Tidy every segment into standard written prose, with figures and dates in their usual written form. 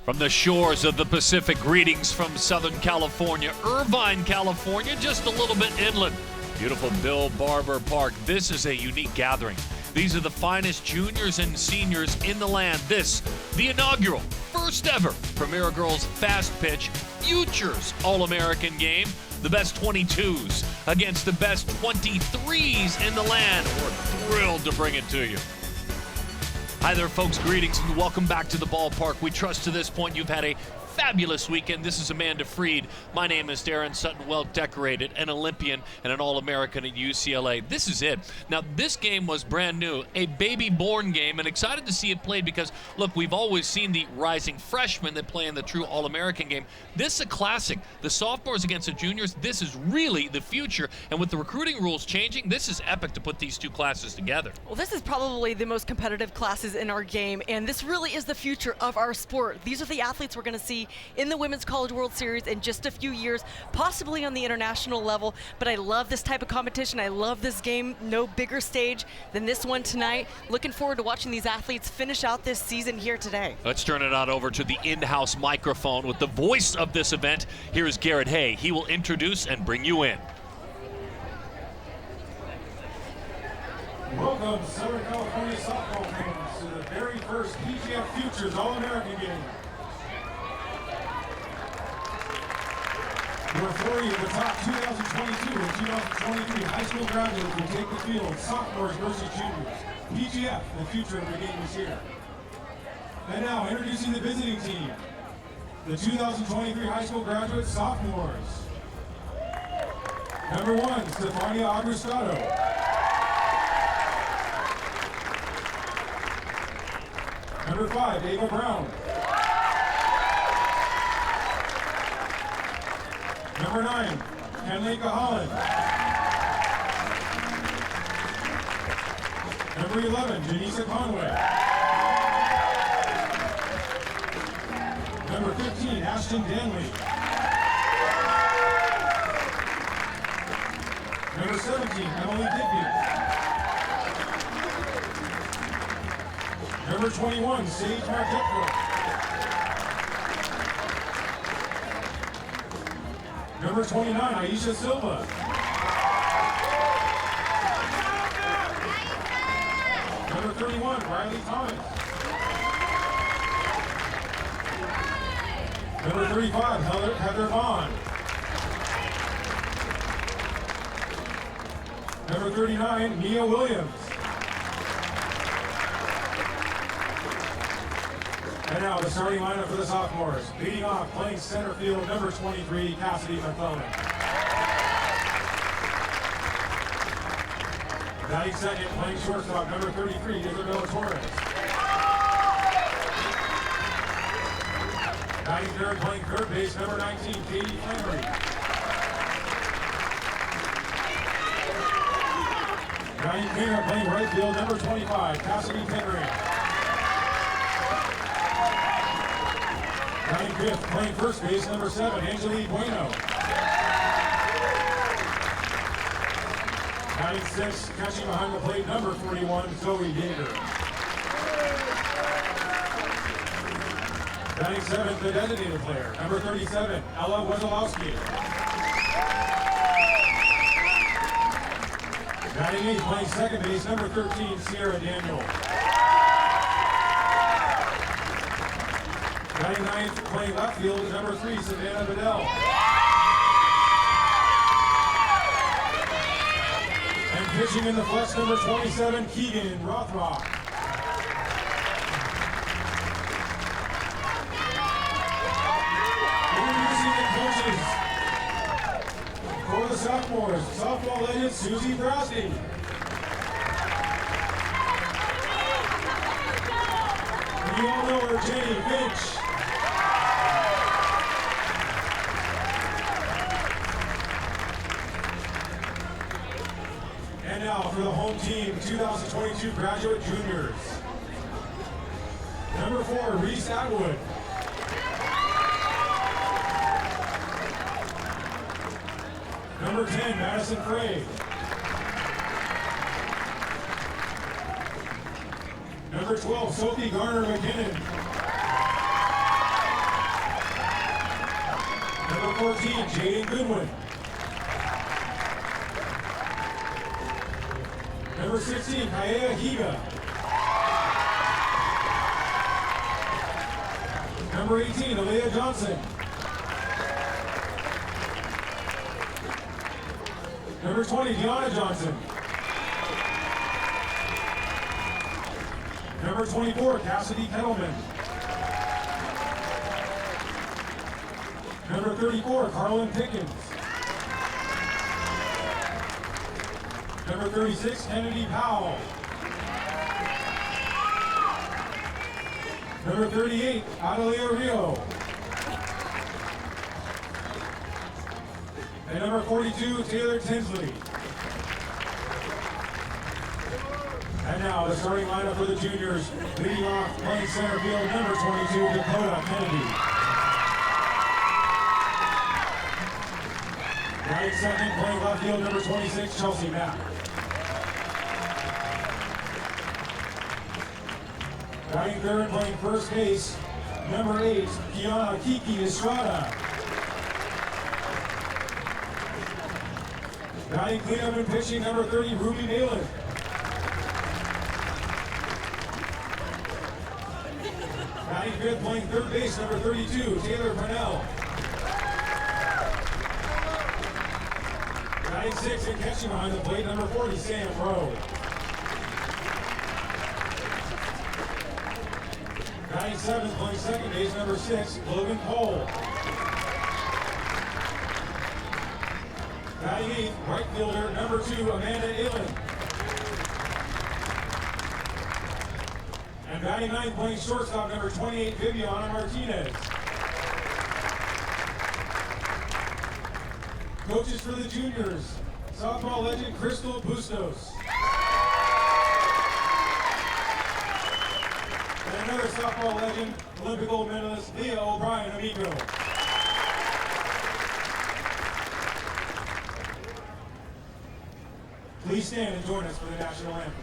From the shores of the Pacific, greetings from Southern California, Irvine, California, just a little bit inland. Beautiful Bill Barber Park. This is a unique gathering. These are the finest juniors and seniors in the land. This, the inaugural, first ever Premier Girls Fastpitch Futures All American Game. The best 22s against the best 23s in the land. We're thrilled to bring it to you. Hi there, folks. Greetings and welcome back to the ballpark. We trust to this point you've had a fabulous weekend. This is Amanda Freed. My name is Darren Sutton, well decorated, an Olympian and an All-American at UCLA. This is it. Now, this game was brand new, a baby-born game, and excited to see it played because, look, we've always seen the rising freshmen that play in the true All-American game. This is a classic. The sophomores against the juniors, this is really the future, and with the recruiting rules changing, this is epic to put these two classes together. Well, this is probably the most competitive classes in our game, and this really is the future of our sport. These are the athletes we're going to see in the Women's College World Series in just a few years, possibly on the international level. But I love this type of competition. I love this game. No bigger stage than this one tonight. Looking forward to watching these athletes finish out this season here today. Let's turn it on over to the in-house microphone with the voice of this event. Here is Garrett Hay. He will introduce and bring you in. Welcome, Southern California softball fans, to the very first PGF Futures All American Game. Where 40 of the top 2022 and 2023 high school graduates will take the field, sophomores versus juniors. PGF, the future of the game is here. And now, introducing the visiting team, the 2023 high school graduates, sophomores. Number 1, Stefania Augustado. Number 5, Ava Brown. Number 9, Henlika Holland. Number 11, Janisa Conway. Number 15, Ashton Danley. Number 17, Emily Digby. Number 21, Sage Margetro. Number 29, Aisha Silva. Number 31, Riley Thomas. Number 35, Heather Vaughn. Number 39, Mia Williams. And now the starting lineup for the sophomores. Leading off, playing center field, number 23, Cassidy McClellan. Batting second, playing shortstop, number 33, Isabella Torres. Batting third, playing third base, number 19, Katie Flannery. Batting cleanup, playing right field, number 25, Cassidy Pickering. Batting fifth, playing first base, number 7, Angelique Bueno. Batting sixth, catching behind the plate, number 41, Zoe Yeager. Batting seventh, the designated player, number 37, Ella Wazalowski. Batting eighth, playing second base, number 13, Sierra Daniel. Batting ninth, playing left field, number 3, Savannah Bedell. And pitching in the flex, number 27, Keegan Rothrock. Introducing the coaches for the sophomores, softball legend Susie Brasky. You all know her, Jenny Finch. And now for the home team, 2022 graduate juniors. Number 4, Reese Atwood. Number 10, Madison Frey. Number 12, Sophie Garner McKinnon. Number 14, Jaden Goodwin. Number 16, Kaya Higa. Number 18, Aaliyah Johnson. Number 20, Deanna Johnson. Number 24, Cassidy Kettleman. Number 34, Carlin Pickens. Number 36, Kennedy Powell. Number 38, Adelia Rio. And number 42, Taylor Tinsley. And now the starting lineup for the juniors, leading off playing center field, number 22, Dakota Kennedy. Batting second, playing left field, number 26, Chelsea Mack. Batting third, playing first base, number 8, Kiana Kiki Estrada. Batting cleanup and pitching, number 30, Ruby Malin. Batting fifth, playing third base, number 32, Taylor Purnell. Batting sixth and catching behind the plate, number 40, Sam Rowe. Batting seventh, playing second base, number 6, Logan Cole. Batting eighth, right fielder, number 2, Amanda Illen. And batting ninth, playing shortstop, number 28, Viviana Martinez. Coaches for the juniors, softball legend Crystal Bustos. And another softball legend, Olympic gold medalist Leah O'Brien Amigo. Please stand and join us for the national anthem.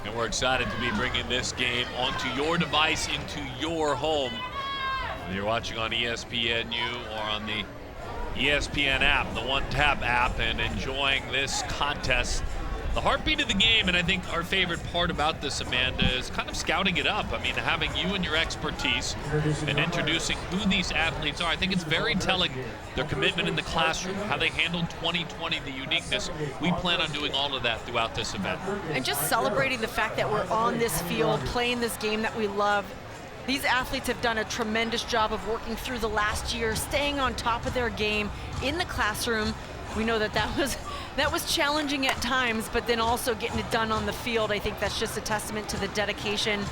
And we're excited to be bringing this game onto your device, into your home. Whether you're watching on ESPNU or on the ESPN app, the one-tap app, and enjoying this contest. The heartbeat of the game, and I think our favorite part about this, Amanda, is kind of scouting it up. I mean, having you and your expertise and introducing who these athletes are. I think it's very telling, their commitment in the classroom, how they handled 2020, the uniqueness. We plan on doing all of that throughout this event. And just celebrating the fact that we're on this field, playing this game that we love. These athletes have done a tremendous job of working through the last year, staying on top of their game in the classroom. We know that that was challenging at times, but then also getting it done on the field. I think that's just a testament to the dedication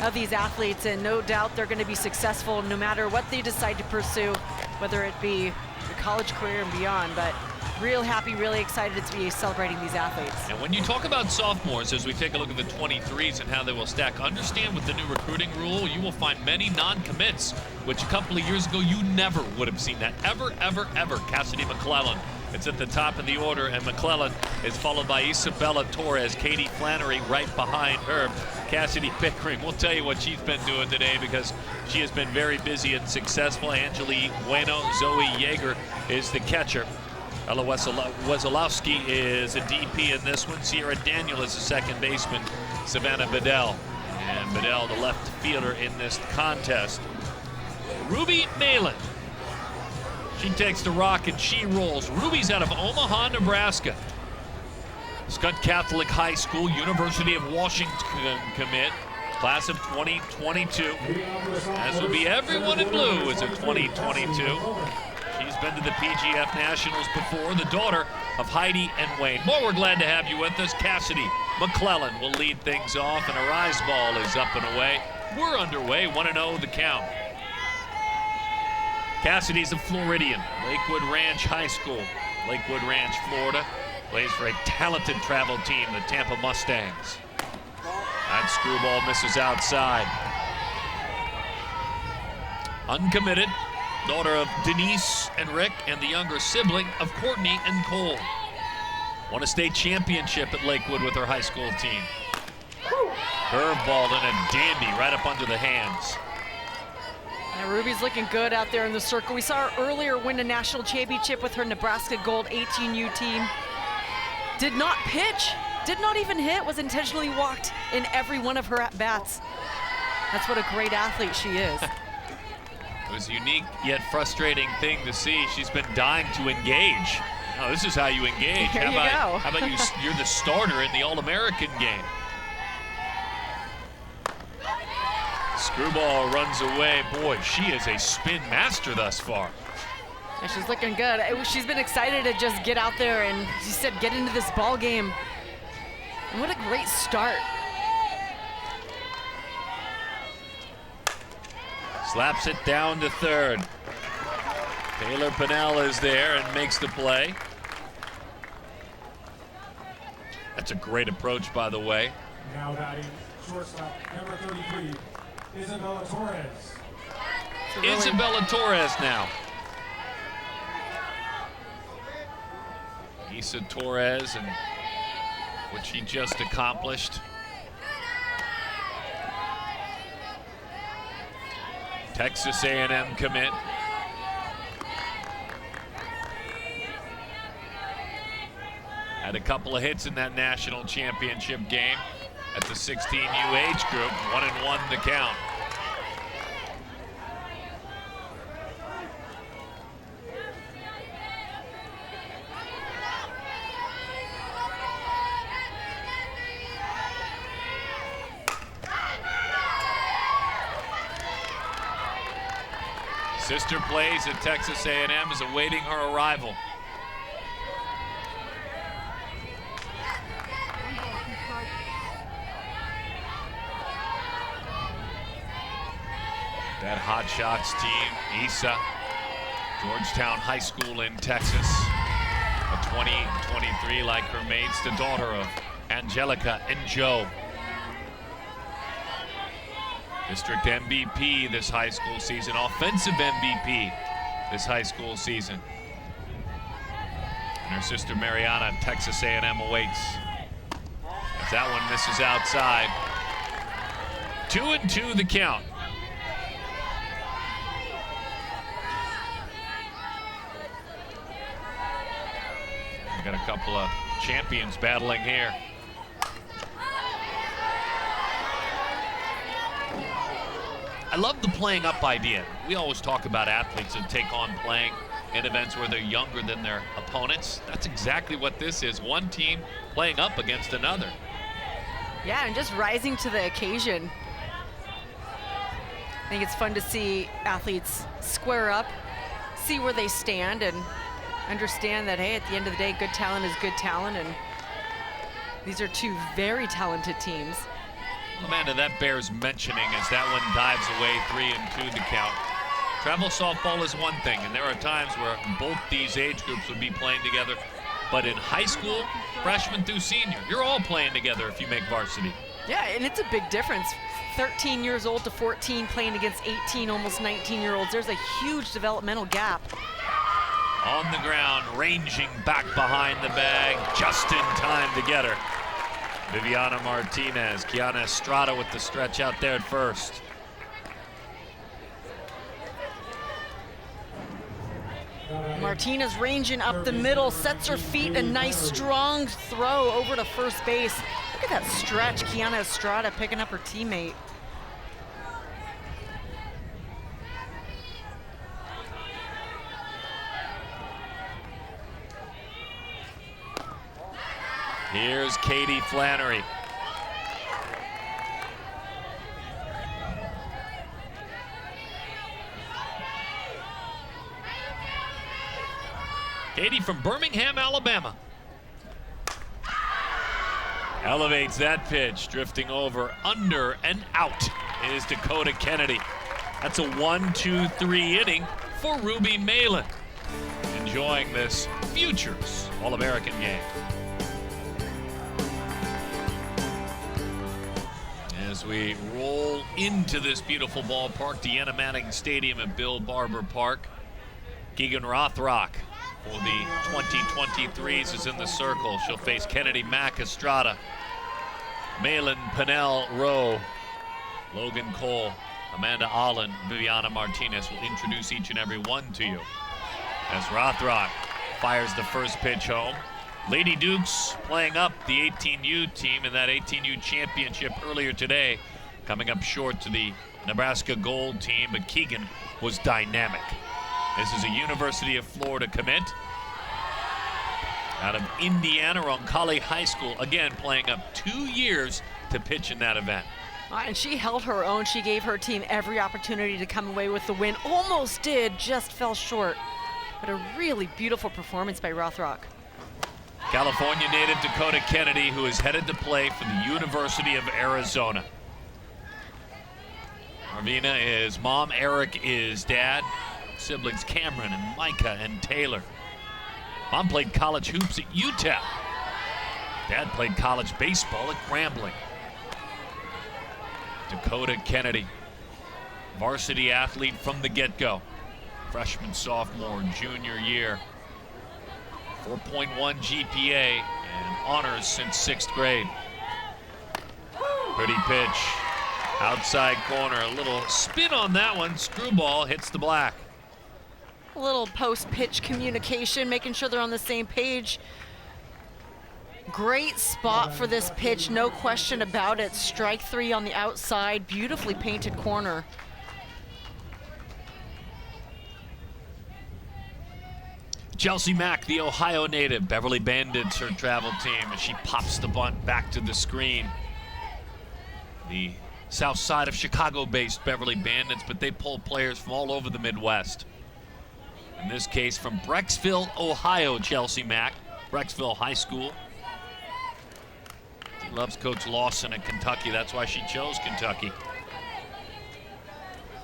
of these athletes, and no doubt they're going to be successful no matter what they decide to pursue, whether it be a college career and beyond. But real happy, really excited to be celebrating these athletes. And when you talk about sophomores, as we take a look at the 23s and how they will stack, understand with the new recruiting rule, you will find many non-commits, which a couple of years ago you never would have seen that. Ever. Cassidy McClellan It's at the top of the order, and McClellan is followed by Isabella Torres. Katie Flannery right behind her. Cassidy Pickering, we'll tell you what she's been doing today because she has been very busy and successful. Angelique Bueno, Zoe Yeager is the catcher. Ella Wesolowski is a DP in this one. Sierra Daniel is the second baseman. Savannah Bedell. And Bedell, the left fielder in this contest. Ruby Malin. She takes the rock and she rolls. Ruby's out of Omaha, Nebraska. Scott Catholic High School, University of Washington commit. Class of 2022. As will be everyone in blue is a 2022. She's been to the PGF Nationals before, the daughter of Heidi and Wayne. Well, we're glad to have you with us. Cassidy McClellan will lead things off, and a rise ball is up and away. We're underway, 1-0 the count. Cassidy's a Floridian, Lakewood Ranch High School, Lakewood Ranch, Florida. Plays for a talented travel team, the Tampa Mustangs. That screwball misses outside. Uncommitted. Daughter of Denise and Rick, and the younger sibling of Courtney and Cole. Won a state championship at Lakewood with her high school team. Curveball and a dandy right up under the hands. And Ruby's looking good out there in the circle. We saw her earlier win a national championship with her Nebraska Gold 18U team. Did not pitch, did not even hit, was intentionally walked in every one of her at-bats. That's what a great athlete she is. It was a unique yet frustrating thing to see. She's been dying to engage. Now, this is how you engage. How about you're the starter in the All American game? Screwball runs away. Boy, she is a spin master thus far. And she's looking good. She's been excited to just get out there and, she said, get into this ball game. And what a great start. Slaps it down to third. Taylor Pinnell is there and makes the play. That's a great approach, by the way. Now batting shortstop, number 33, Isabella Torres. Isabella Torres now. Isa Torres and what she just accomplished. Texas A&M commit. Had a couple of hits in that national championship game at the 16U age group. 1-1 the count. Sister plays at Texas A&M, is awaiting her arrival. That Hot Shots team, Isa, Georgetown High School in Texas. A 20-23 like her mates, the daughter of Angelica and Joe. District MVP this high school season, offensive MVP this high school season. And her sister Mariana, Texas A&M awaits. As that one misses outside. 2-2 the count. We got a couple of champions battling here. I love the playing up idea. We always talk about athletes that take on playing in events where they're younger than their opponents. That's exactly what this is. One team playing up against another. Yeah, and just rising to the occasion. I think it's fun to see athletes square up, see where they stand, and understand that, hey, at the end of the day, good talent is good talent, and these are two very talented teams. Amanda, that bears mentioning as that one dives away 3-2 the count. Travel softball is one thing, and there are times where both these age groups would be playing together. But in high school, freshman through senior, you're all playing together if you make varsity. Yeah, and it's a big difference. 13 years old to 14 playing against 18, almost 19-year-olds. There's a huge developmental gap. On the ground, ranging back behind the bag, just in time to get her. Viviana Martinez, Kiana Estrada with the stretch out there at first. Martinez ranging up the middle, sets her feet, a nice strong throw over to first base. Look at that stretch, Kiana Estrada picking up her teammate. Here's Katie Flannery. Katie from Birmingham, Alabama. Elevates that pitch, drifting over, under and out is Dakota Kennedy. That's a 1-2-3 inning for Ruby Malin. Enjoying this Futures All American game. As we roll into this beautiful ballpark, Deanna Manning Stadium at Bill Barber Park, Keegan Rothrock for the 2023s is in the circle. She'll face Kennedy Mack Estrada, Malin Pinnell Rowe, Logan Cole, Amanda Allen, Viviana Martinez will introduce each and every one to you. As Rothrock fires the first pitch home. Lady Dukes playing up the 18U team in that 18U championship earlier today, coming up short to the Nebraska Gold team, but Keegan was dynamic. This is a University of Florida commit out of Indiana, Roncalli High School, again playing up 2 years to pitch in that event. And she held her own. She gave her team every opportunity to come away with the win. Almost did, just fell short. But a really beautiful performance by Rothrock. California native Dakota Kennedy, who is headed to play for the University of Arizona. Arvina is mom, Eric is dad, siblings Cameron and Micah and Taylor. Mom played college hoops at UTEP. Dad played college baseball at Grambling. Dakota Kennedy, varsity athlete from the get-go. Freshman, sophomore, junior year. 4.1 GPA and honors since 6th grade. Pretty pitch, outside corner, a little spin on that one. Screwball hits the black. A little post-pitch communication, making sure they're on the same page. Great spot for this pitch, no question about it. Strike 3 on the outside, beautifully painted corner. Chelsea Mack, the Ohio native, Beverly Bandits, her travel team, as she pops the bunt back to the screen. The south side of Chicago-based Beverly Bandits, but they pull players from all over the Midwest. In this case, from Brecksville, Ohio, Chelsea Mack, Brecksville High School. She loves Coach Lawson at Kentucky. That's why she chose Kentucky.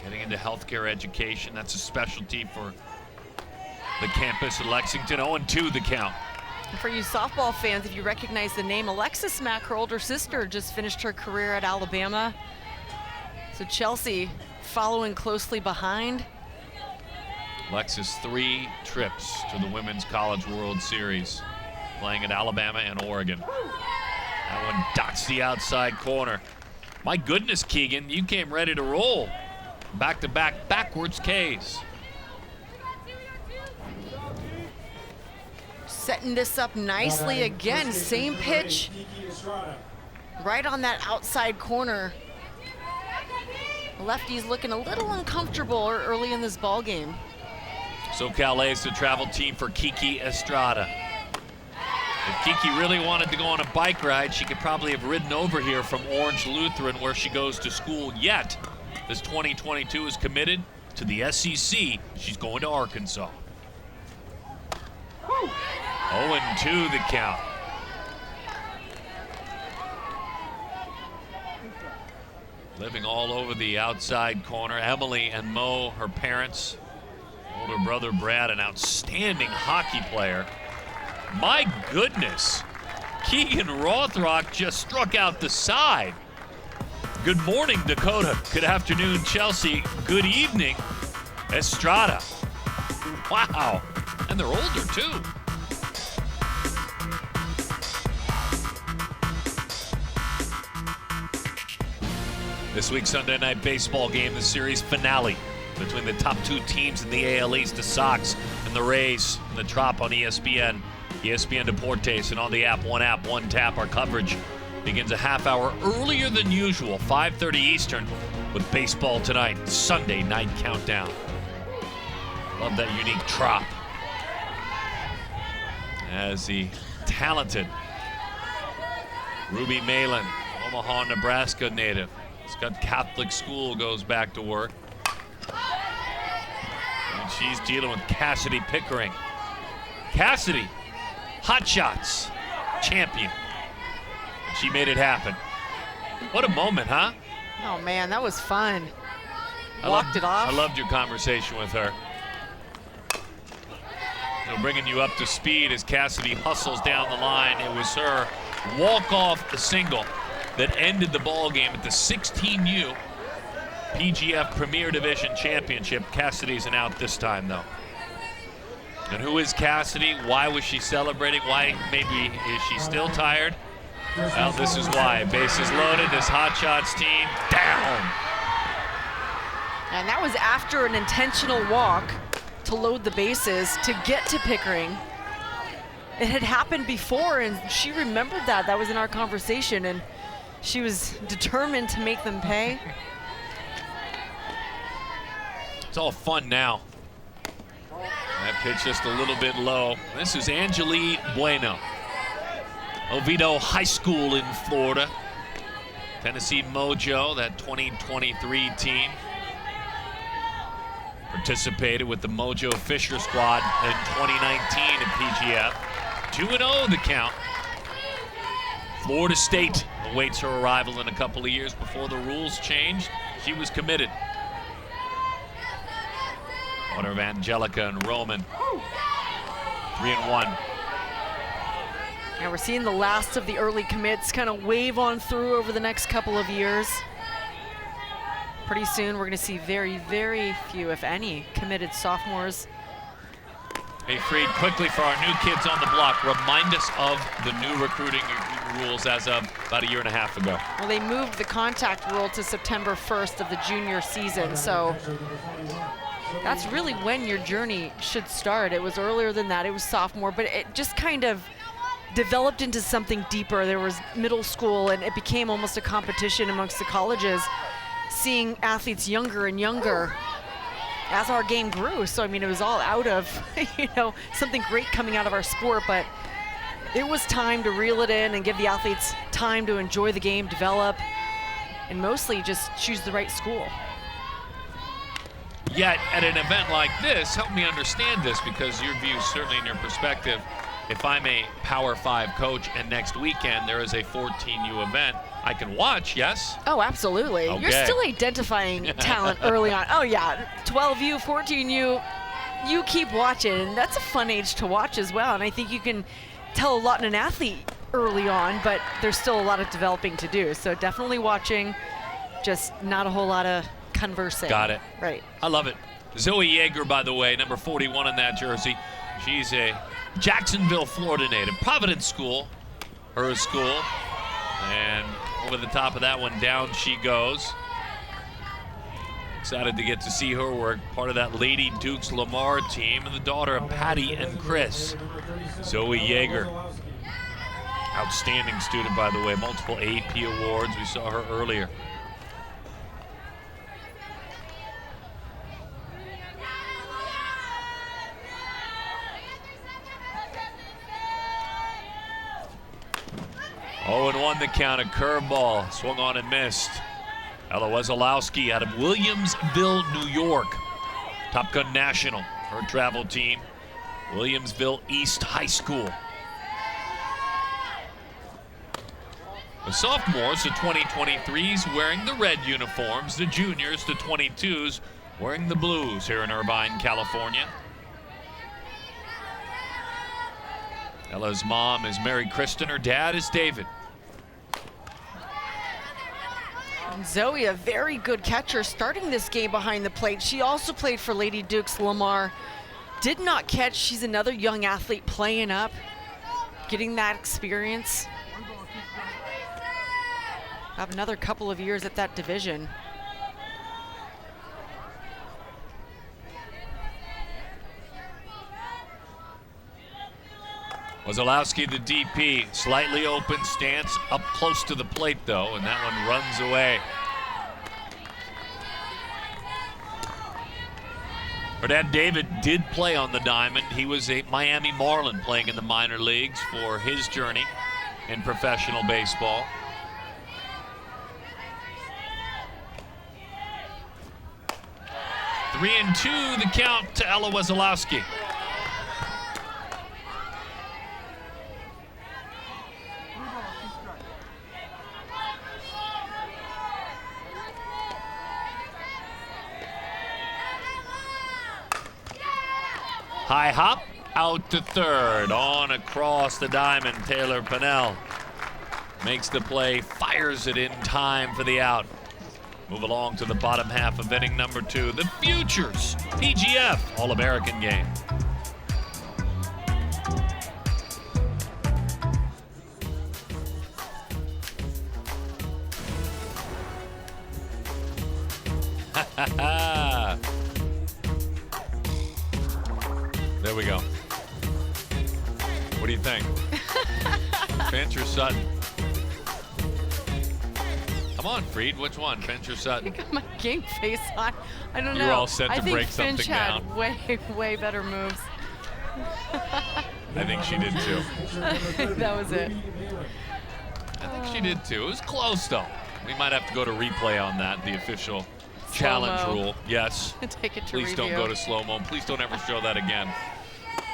Getting into healthcare education, that's a specialty for the campus at Lexington. 0-2 the count. And for you softball fans, if you recognize the name, Alexis Mack, her older sister, just finished her career at Alabama. So Chelsea following closely behind. Alexis 3 trips to the Women's College World Series, playing at Alabama and Oregon. That one dots the outside corner. My goodness, Keegan, you came ready to roll. Back-to-back backwards Ks. Setting this up nicely again, same pitch. Right on that outside corner. Lefty's looking a little uncomfortable early in this ball game. SoCal is the travel team for Kiki Estrada. If Kiki really wanted to go on a bike ride, she could probably have ridden over here from Orange Lutheran, where she goes to school. Yet, this 2022 is committed to the SEC. She's going to Arkansas. 0-2 the count. Living all over the outside corner. Emily and Mo, her parents. Older brother Brad, an outstanding hockey player. My goodness, Keegan Rothrock just struck out the side. Good morning, Dakota. Good afternoon, Chelsea. Good evening, Estrada. Wow, And they're older, too. This week's Sunday Night Baseball game, the series finale between the top two teams in the AL East, the Sox and the Rays, and the Trop on ESPN, ESPN Deportes, and on the app, one tap. Our coverage begins a half hour earlier than usual, 5:30 Eastern, with baseball tonight, Sunday Night Countdown. Love that unique Trop. As the talented Ruby Malin, Omaha, Nebraska native, Scott Catholic school, goes back to work. And she's dealing with Cassidy Pickering. Cassidy, Hot Shots champion. She made it happen. What a moment, huh? Oh man, that was fun. Walked it off. I loved your conversation with her. So bringing you up to speed as Cassidy hustles down the line. It was her walk-off single that ended the ball game at the 16U PGF Premier Division Championship. Cassidy's an out this time, though. And who is Cassidy? Why was she celebrating? Why maybe is she still tired? Well, this is why. Bases loaded, this Hot Shots team down. And that was after an intentional walk to load the bases to get to Pickering. It had happened before, and she remembered that. That was in our conversation, and she was determined to make them pay. It's all fun now. That pitch just a little bit low. This is Angeli Bueno. Oviedo High School in Florida. Tennessee Mojo, that 2023 team. Participated with the Mojo Fisher squad in 2019 at PGF. 2-0 the count. Florida State awaits her arrival in a couple of years before the rules changed. She was committed. Daughter of Angelica and Roman. 3-1. And we're seeing the last of the early commits kind of wave on through over the next couple of years. Pretty soon we're going to see very, very few, if any, committed sophomores. Hey, Freed, quickly for our new kids on the block, remind us of the new recruiting rules as of about a year and a half ago. Well, they moved the contact rule to September 1st of the junior season, so that's really when your journey should start. It was earlier than that, it was sophomore, but it just kind of developed into something deeper. There was middle school, and it became almost a competition amongst the colleges, seeing athletes younger and younger as our game grew. So I mean, it was all out of something great coming out of our sport, but it was time to reel it in and give the athletes time to enjoy the game, develop, and mostly just choose the right school. Yet at an event like this, help me understand this, because your view, certainly in your perspective, if I'm a Power 5 coach and next weekend there is a 14U event, I can watch, yes? Oh, absolutely. Okay. You're still identifying talent early on. Oh yeah, 12U, 14U, you keep watching, and that's a fun age to watch as well. And I think you can tell a lot in an athlete early on, but there's still a lot of developing to do. So definitely watching, just not a whole lot of conversing. Got it. Right. I love it. Zoe Yeager, by the way, number 41 in that jersey. She's a Jacksonville, Florida native. Providence School, her school. And over the top of that one, down she goes. Excited to get to see her work. Part of that Lady Dukes Lamar team, and the daughter of Patty and Chris. Zoe Yeager. Outstanding student, by the way. Multiple AP awards. We saw her earlier. Oh, and 1 the count, a curveball, swung on and missed. Ella Wesolowski out of Williamsville, New York. Top Gun National, her travel team, Williamsville East High School. The sophomores, the 2023s, wearing the red uniforms. The juniors, the 22s, wearing the blues here in Irvine, California. Ella's mom is Mary Kristen, her dad is David. And Zoe, a very good catcher, starting this game behind the plate. She also played for Lady Dukes Lamar did not catch. She's another young athlete playing up, getting that experience. Have another couple of years at that division. Wazalowski, the DP, slightly open stance, up close to the plate though, and that one runs away. Her dad, David, did play on the diamond. He was a Miami Marlin playing in the minor leagues for his journey in professional baseball. Three and two, the count to Ella Wazalowski. High hop, out to third, on across the diamond. Taylor Pennell makes the play, fires it in time for the out. Move along to the bottom half of inning number 2. The Futures PGF All American Game. There we go. What do you think? Finch or Sutton? Come on, Freed. Which one? Finch or Sutton? I got my game face on. I don't know. You're all set to break something Finch down. had way better moves. I think she did too. That was it. I think she did too. It was close though. We might have to go to replay on that, the official challenge rule. Yes. Take it to Please don't review. go to slow-mo. Please don't ever show that again.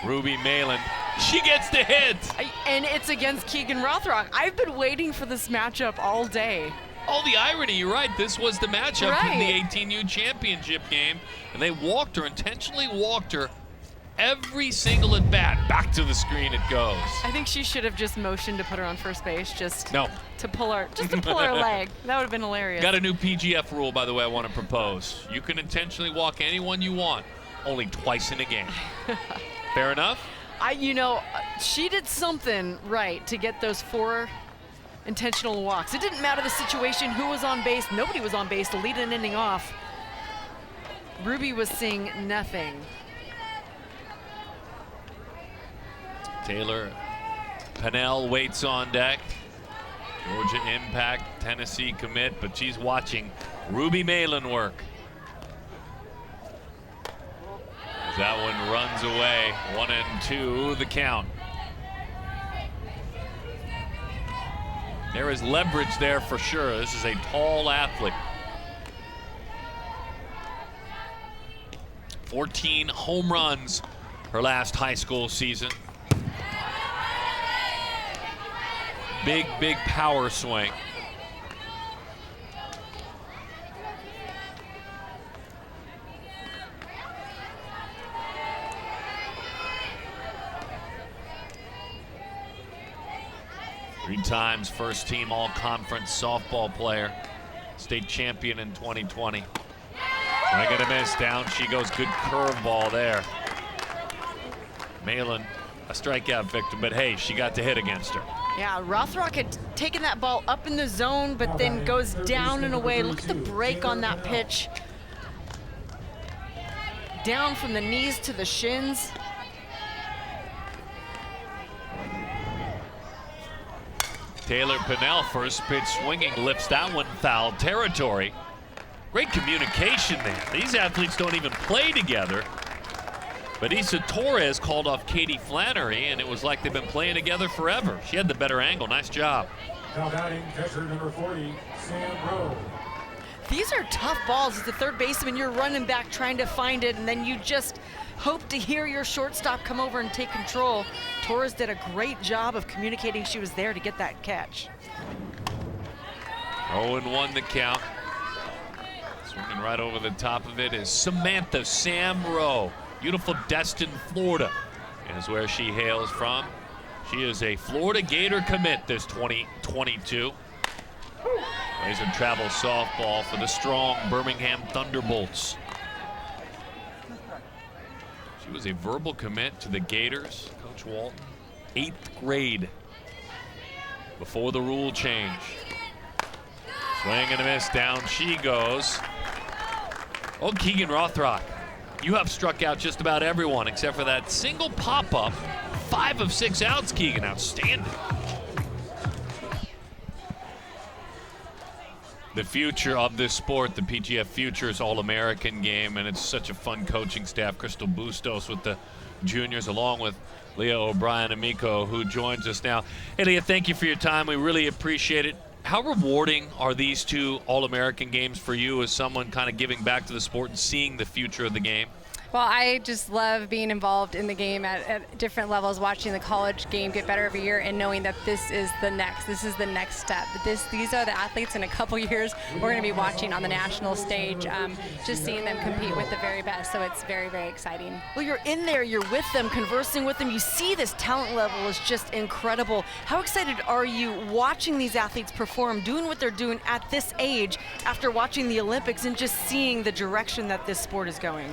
Ruby Malin, she gets the hit. And it's against Keegan Rothrock. I've been waiting for this matchup all day. Oh, the irony, you're right. This was the matchup in the Right. 18U championship game. And they walked her, intentionally walked her every single at bat. Back to the screen it goes. I think she should have just motioned to put her on first base, just No. to pull her leg. That would have been hilarious. Got a new PGF rule, by the way, I want to propose. You can intentionally walk anyone you want, only twice in a game. Fair enough? She did something right to get those 4 intentional walks. It didn't matter the situation, who was on base. Nobody was on base to lead an inning off. Ruby was seeing nothing. Taylor Pennell waits on deck. Georgia Impact, Tennessee commit, but she's watching Ruby Malin work. As that one runs away, 1-2, the count. There is leverage there for sure. This is a tall athlete. 14 home runs her last high school season. Big power swing. Three times first team all-conference softball player. State champion in 2020. Swing and a miss, down she goes. Good curveball there. Malin, a strikeout victim, but hey, she got to hit against her. Yeah, Rothrock had taken that ball up in the zone, but then goes down and away. Look at the break on that pitch. Down from the knees to the shins. Taylor Pennell, first pitch swinging, lifts that one foul territory. Great communication there. These athletes don't even play together. But Issa Torres called off Katie Flannery, and it was like they've been playing together forever. She had the better angle. Nice job. Now batting, catcher number 40, Sam Rowe. These are tough balls. As a third baseman, you're running back trying to find it, and then you just hope to hear your shortstop come over and take control. Torres did a great job of communicating she was there to get that catch. 0-1 the count. Swinging right over the top of it is Samantha Sam Rowe. Beautiful Destin, Florida is where she hails from. She is a Florida Gator commit this 2022. Plays in travel softball for the strong Birmingham Thunderbolts. She She was a verbal commit to the Gators, Coach Walton, 8th grade before the rule change. Swing and a miss, down she goes. Oh, Keegan Rothrock, you have struck out just about everyone except for that single pop-up. 5 of 6 outs, Keegan, outstanding. The future of this sport, the PGF Futures All American Game, and it's such a fun coaching staff. Crystal Bustos with the juniors, along with Leah O'Brien Amico, who joins us now. Hey, Leah, thank you for your time. We really appreciate it. How rewarding are these 2 All-American Games for you as someone kind of giving back to the sport and seeing the future of the game? Well, I just love being involved in the game at different levels, watching the college game get better every year and knowing that this is the next step. These are the athletes in a couple years we're going to be watching on the national stage, just seeing them compete with the very best. So it's very, very exciting. Well, you're in there, you're with them, conversing with them. You see this talent level is just incredible. How excited are you watching these athletes perform, doing what they're doing at this age after watching the Olympics and just seeing the direction that this sport is going?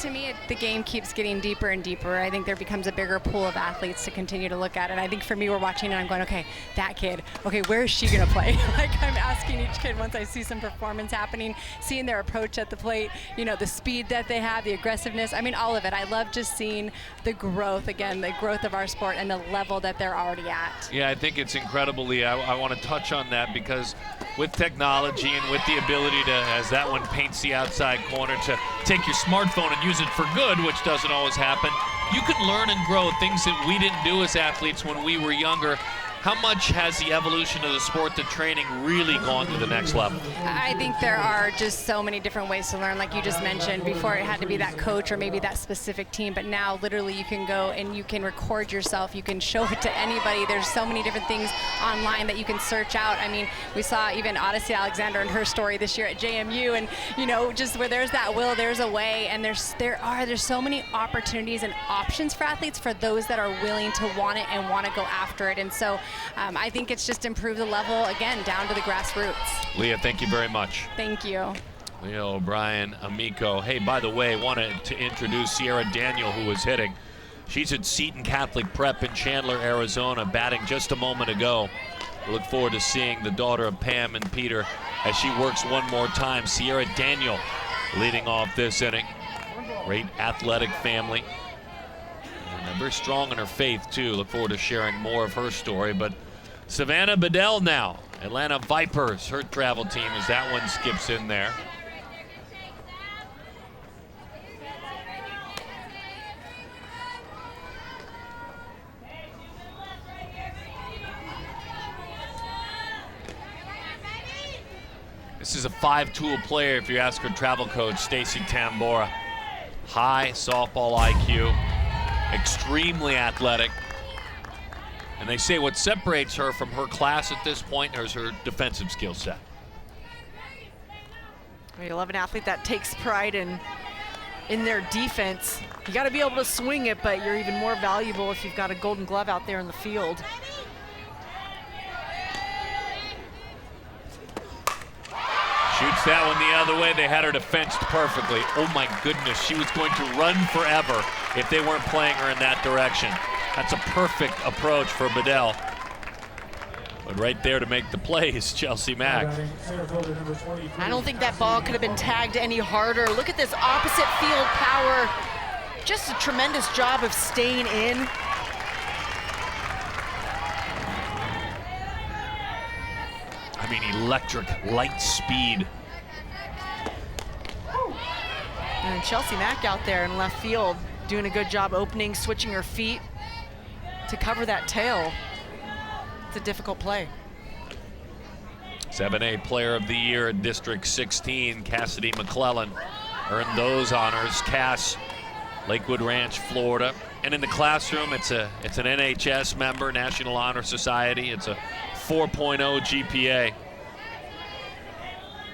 To me, the game keeps getting deeper and deeper. I think there becomes a bigger pool of athletes to continue to look at. And I think for me, we're watching and I'm going, okay, that kid, okay, where is she going to play? Like, I'm asking each kid once I see some performance happening, seeing their approach at the plate, you know, the speed that they have, the aggressiveness. I mean, all of it. I love just seeing the growth, again, the growth of our sport and the level that they're already at. Yeah, I think it's incredible, Leah. I want to touch on that because with technology and with the ability to, as that one paints the outside corner, to take your smartphone and use it for good, which doesn't always happen, you can learn and grow things that we didn't do as athletes when we were younger. How much has the evolution of the sport, the training, really gone to the next level? I think there are just so many different ways to learn, like you just mentioned. Before it had to be that coach or maybe that specific team, but now literally you can go and you can record yourself, you can show it to anybody. There's so many different things online that you can search out. I mean, we saw even Odyssey Alexander and her story this year at JMU, and you know, just where there's that will, there's a way, and there's so many opportunities and options for athletes, for those that are willing to want it and want to go after it. And so I think it's just improved the level, again, down to the grassroots. Leah, thank you very much. Thank you. Leah O'Brien Amico. Hey, by the way, wanted to introduce Sierra Daniel, who was hitting. She's at Seton Catholic Prep in Chandler, Arizona, batting just a moment ago. Look forward to seeing the daughter of Pam and Peter as she works one more time. Sierra Daniel leading off this inning. Great athletic family. And very strong in her faith, too. Look forward to sharing more of her story. But Savannah Bedell now, Atlanta Vipers, her travel team, as that one skips in there. This is a 5-tool player, if you ask her travel coach, Stacy Tambora. High softball IQ, extremely athletic. And they say what separates her from her class at this point is her defensive skill set. You love an athlete that takes pride in their defense. You got to be able to swing it, but you're even more valuable if you've got a Golden Glove out there in the field. Shoots that one the other way. They had her defensed perfectly. Oh my goodness, she was going to run forever if they weren't playing her in that direction. That's a perfect approach for Bedell. But right there to make the play is Chelsea Mack. I don't think that ball could have been tagged any harder. Look at this opposite field power. Just a tremendous job of staying in. I mean, electric, light speed. And Chelsea Mack out there in left field doing a good job opening, switching her feet to cover that tail. It's a difficult play. 7A Player of the Year in District 16, Cassidy McClellan earned those honors. Cass, Lakewood Ranch, Florida. And in the classroom, it's an NHS member, National Honor Society. It's a 4.0 GPA.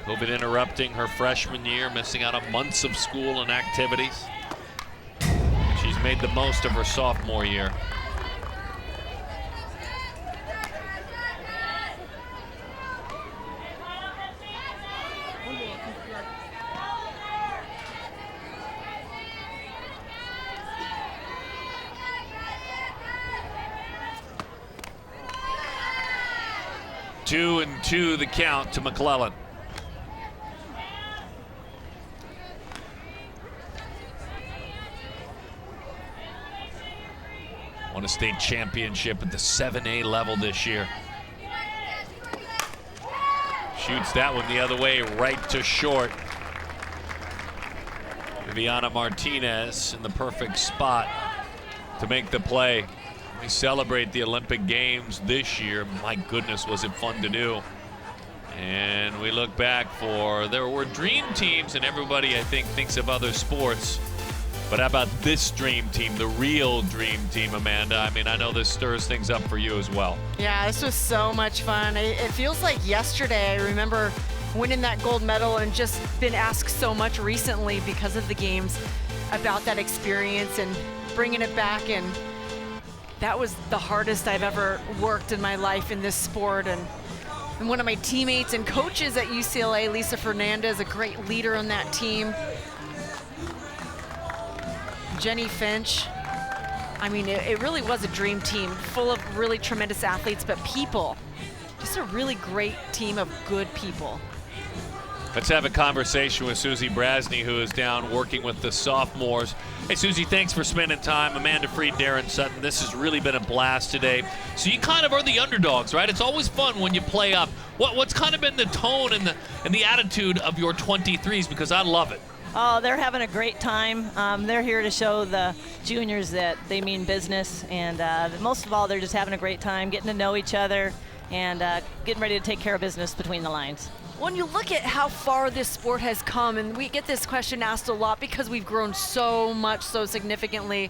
COVID interrupting her freshman year, missing out on months of school and activities. She's made the most of her sophomore year. 2-2 the count to McClellan. Won a state championship at the 7A level this year. Shoots that one the other way, right to short. Viviana Martinez in the perfect spot to make the play. We celebrate the Olympic Games this year. My goodness, was it fun to do. And we look back there were dream teams, and everybody, I think, thinks of other sports. But how about this dream team, the real dream team, Amanda? I mean, I know this stirs things up for you as well. Yeah, this was so much fun. It feels like yesterday. I remember winning that gold medal and just been asked so much recently because of the games about that experience and bringing it back. And that was the hardest I've ever worked in my life in this sport. And one of my teammates and coaches at UCLA, Lisa Fernandez, a great leader on that team. Jenny Finch. I mean, it really was a dream team full of really tremendous athletes, but people, just a really great team of good people. Let's have a conversation with Susie Brasney, who is down working with the sophomores. Hey, Susie, thanks for spending time. Amanda Freed, Darren Sutton, this has really been a blast today. So you kind of are the underdogs, right? It's always fun when you play up. What's kind of been the tone and the attitude of your 23s? Because I love it. Oh, they're having a great time. They're here to show the juniors that they mean business, and most of all, they're just having a great time, getting to know each other, and getting ready to take care of business between the lines. When you look at how far this sport has come, and we get this question asked a lot because we've grown so much, so significantly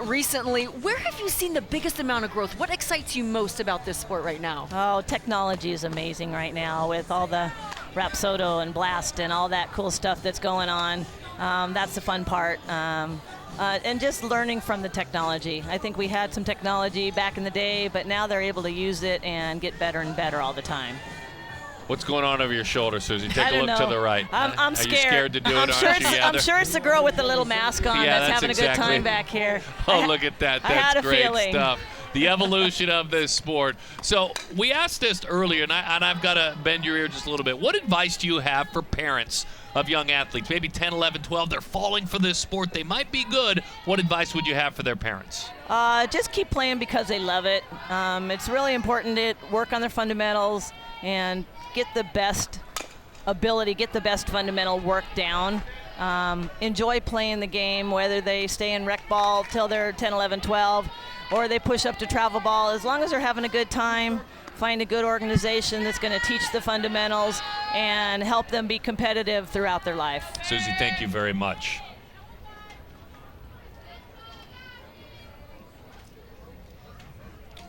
recently, where have you seen the biggest amount of growth? What excites you most about this sport right now? Oh, technology is amazing right now with all the Rapsodo and Blast and all that cool stuff that's going on. That's the fun part. And just learning from the technology. I think we had some technology back in the day, but now they're able to use it and get better and better all the time. What's going on over your shoulder, Susie? Take a look to the right. I'm scared. Are you scared to do it, aren't you? I'm sure it's the girl with the little mask on Yeah, that's having exactly. a good time back here. Oh, look at that. I had That's a great feeling. stuff. The evolution of this sport. So we asked this earlier, and I've got to bend your ear just a little bit. What advice do you have for parents of young athletes, maybe 10, 11, 12? They're falling for this sport. They might be good. What advice would you have for their parents? Just keep playing because they love it. It's really important to work on their fundamentals and get the best ability, get the best fundamental work down. Enjoy playing the game, whether they stay in rec ball till they're 10, 11, 12, or they push up to travel ball. As long as they're having a good time, find a good organization that's going to teach the fundamentals and help them be competitive throughout their life. Susie, thank you very much.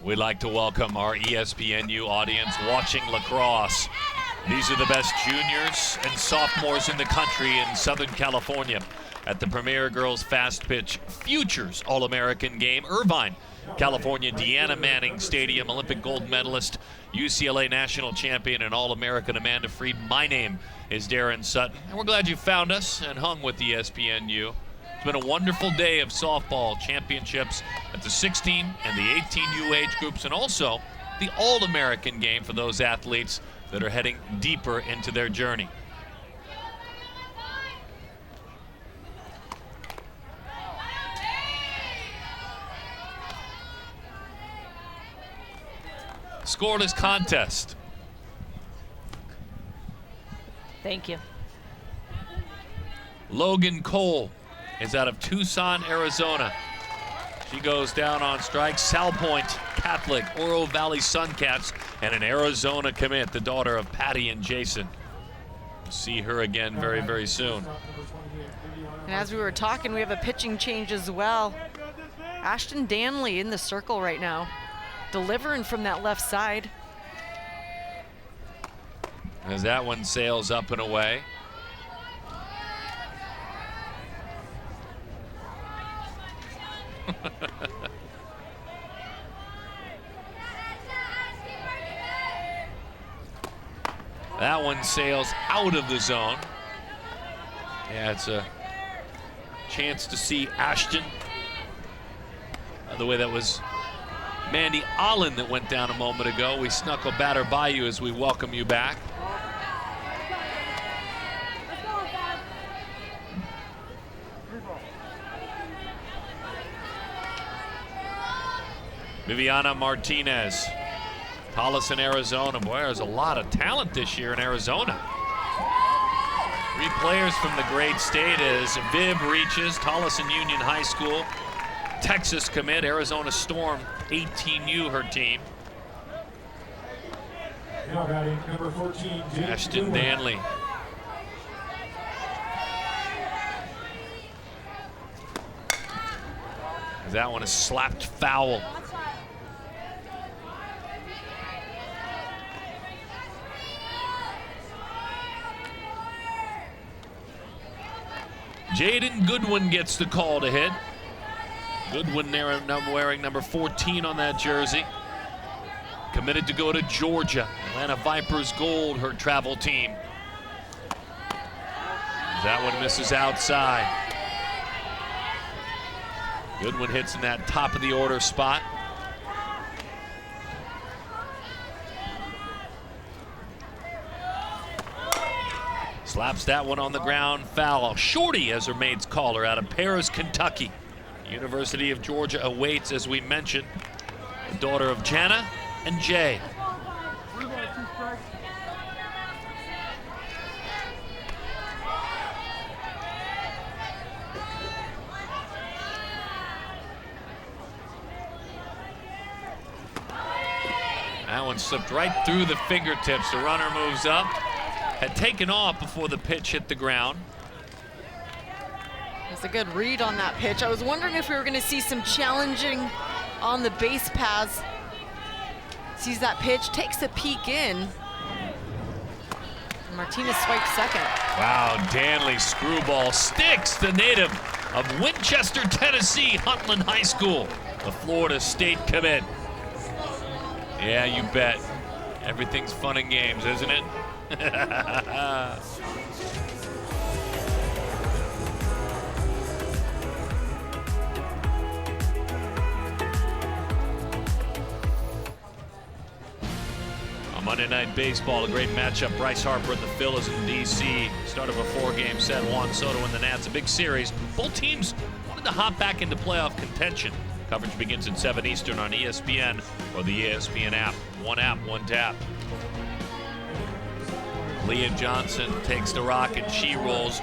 We'd like to welcome our ESPNU audience watching lacrosse. These are the best juniors and sophomores in the country in Southern California at the Premier Girls Fastpitch Futures All American Game. Irvine, California, Deanna Manning Stadium, Olympic gold medalist, UCLA national champion, and All-American Amanda Freed. My name is Darren Sutton, and we're glad you found us and hung with ESPNU. It's been a wonderful day of softball championships at the 16 and the 18U age groups, and also the All-American Game for those athletes that are heading deeper into their journey. Scoreless contest. Thank you. Logan Cole is out of Tucson, Arizona. She goes down on strike. Sal Point Catholic, Oro Valley Suncats, and an Arizona commit, the daughter of Patty and Jason. We'll see her again very, very soon. And as we were talking, we have a pitching change as well. Ashton Danley in the circle right now, delivering from that left side. As that one sails up and away. That one sails out of the zone. Yeah, it's a chance to see Ashton. The way that was Mandy Allen that went down a moment ago. We snuck a batter by you as we welcome you back. Viviana Martinez, Tolleson, Arizona. Boy, there's a lot of talent this year in Arizona. 3 players from the great state as Viv reaches Tolleson Union High School. Texas commit, Arizona Storm, 18U her team. Now batting number 14, Ashton Danley. That one is slapped foul. Jaden Goodwin gets the call to hit. Goodwin there wearing number 14 on that jersey. Committed to go to Georgia. Atlanta Vipers Gold, her travel team. That one misses outside. Goodwin hits in that top of the order spot. Slaps that one on the ground, foul. Shorty as her maid's caller out of Paris, Kentucky. University of Georgia awaits, as we mentioned, the daughter of Jana and Jay. That one slipped right through the fingertips. The runner moves up. Had taken off before the pitch hit the ground. That's a good read on that pitch. I was wondering if we were going to see some challenging on the base paths. Sees that pitch, takes a peek in. Martinez swipes second. Wow, Danley screwball sticks, the native of Winchester, Tennessee, Huntland High School, the Florida State commit. Yeah, you bet. Everything's fun and games, isn't it? On Monday Night Baseball, a great matchup. Bryce Harper and the Phillies in D.C. Start of a 4-game set. Juan Soto and the Nats, a big series. Both teams wanted to hop back into playoff contention. Coverage begins at 7 Eastern on ESPN or the ESPN app. One app, one tap. Leah Johnson takes the rock and she rolls.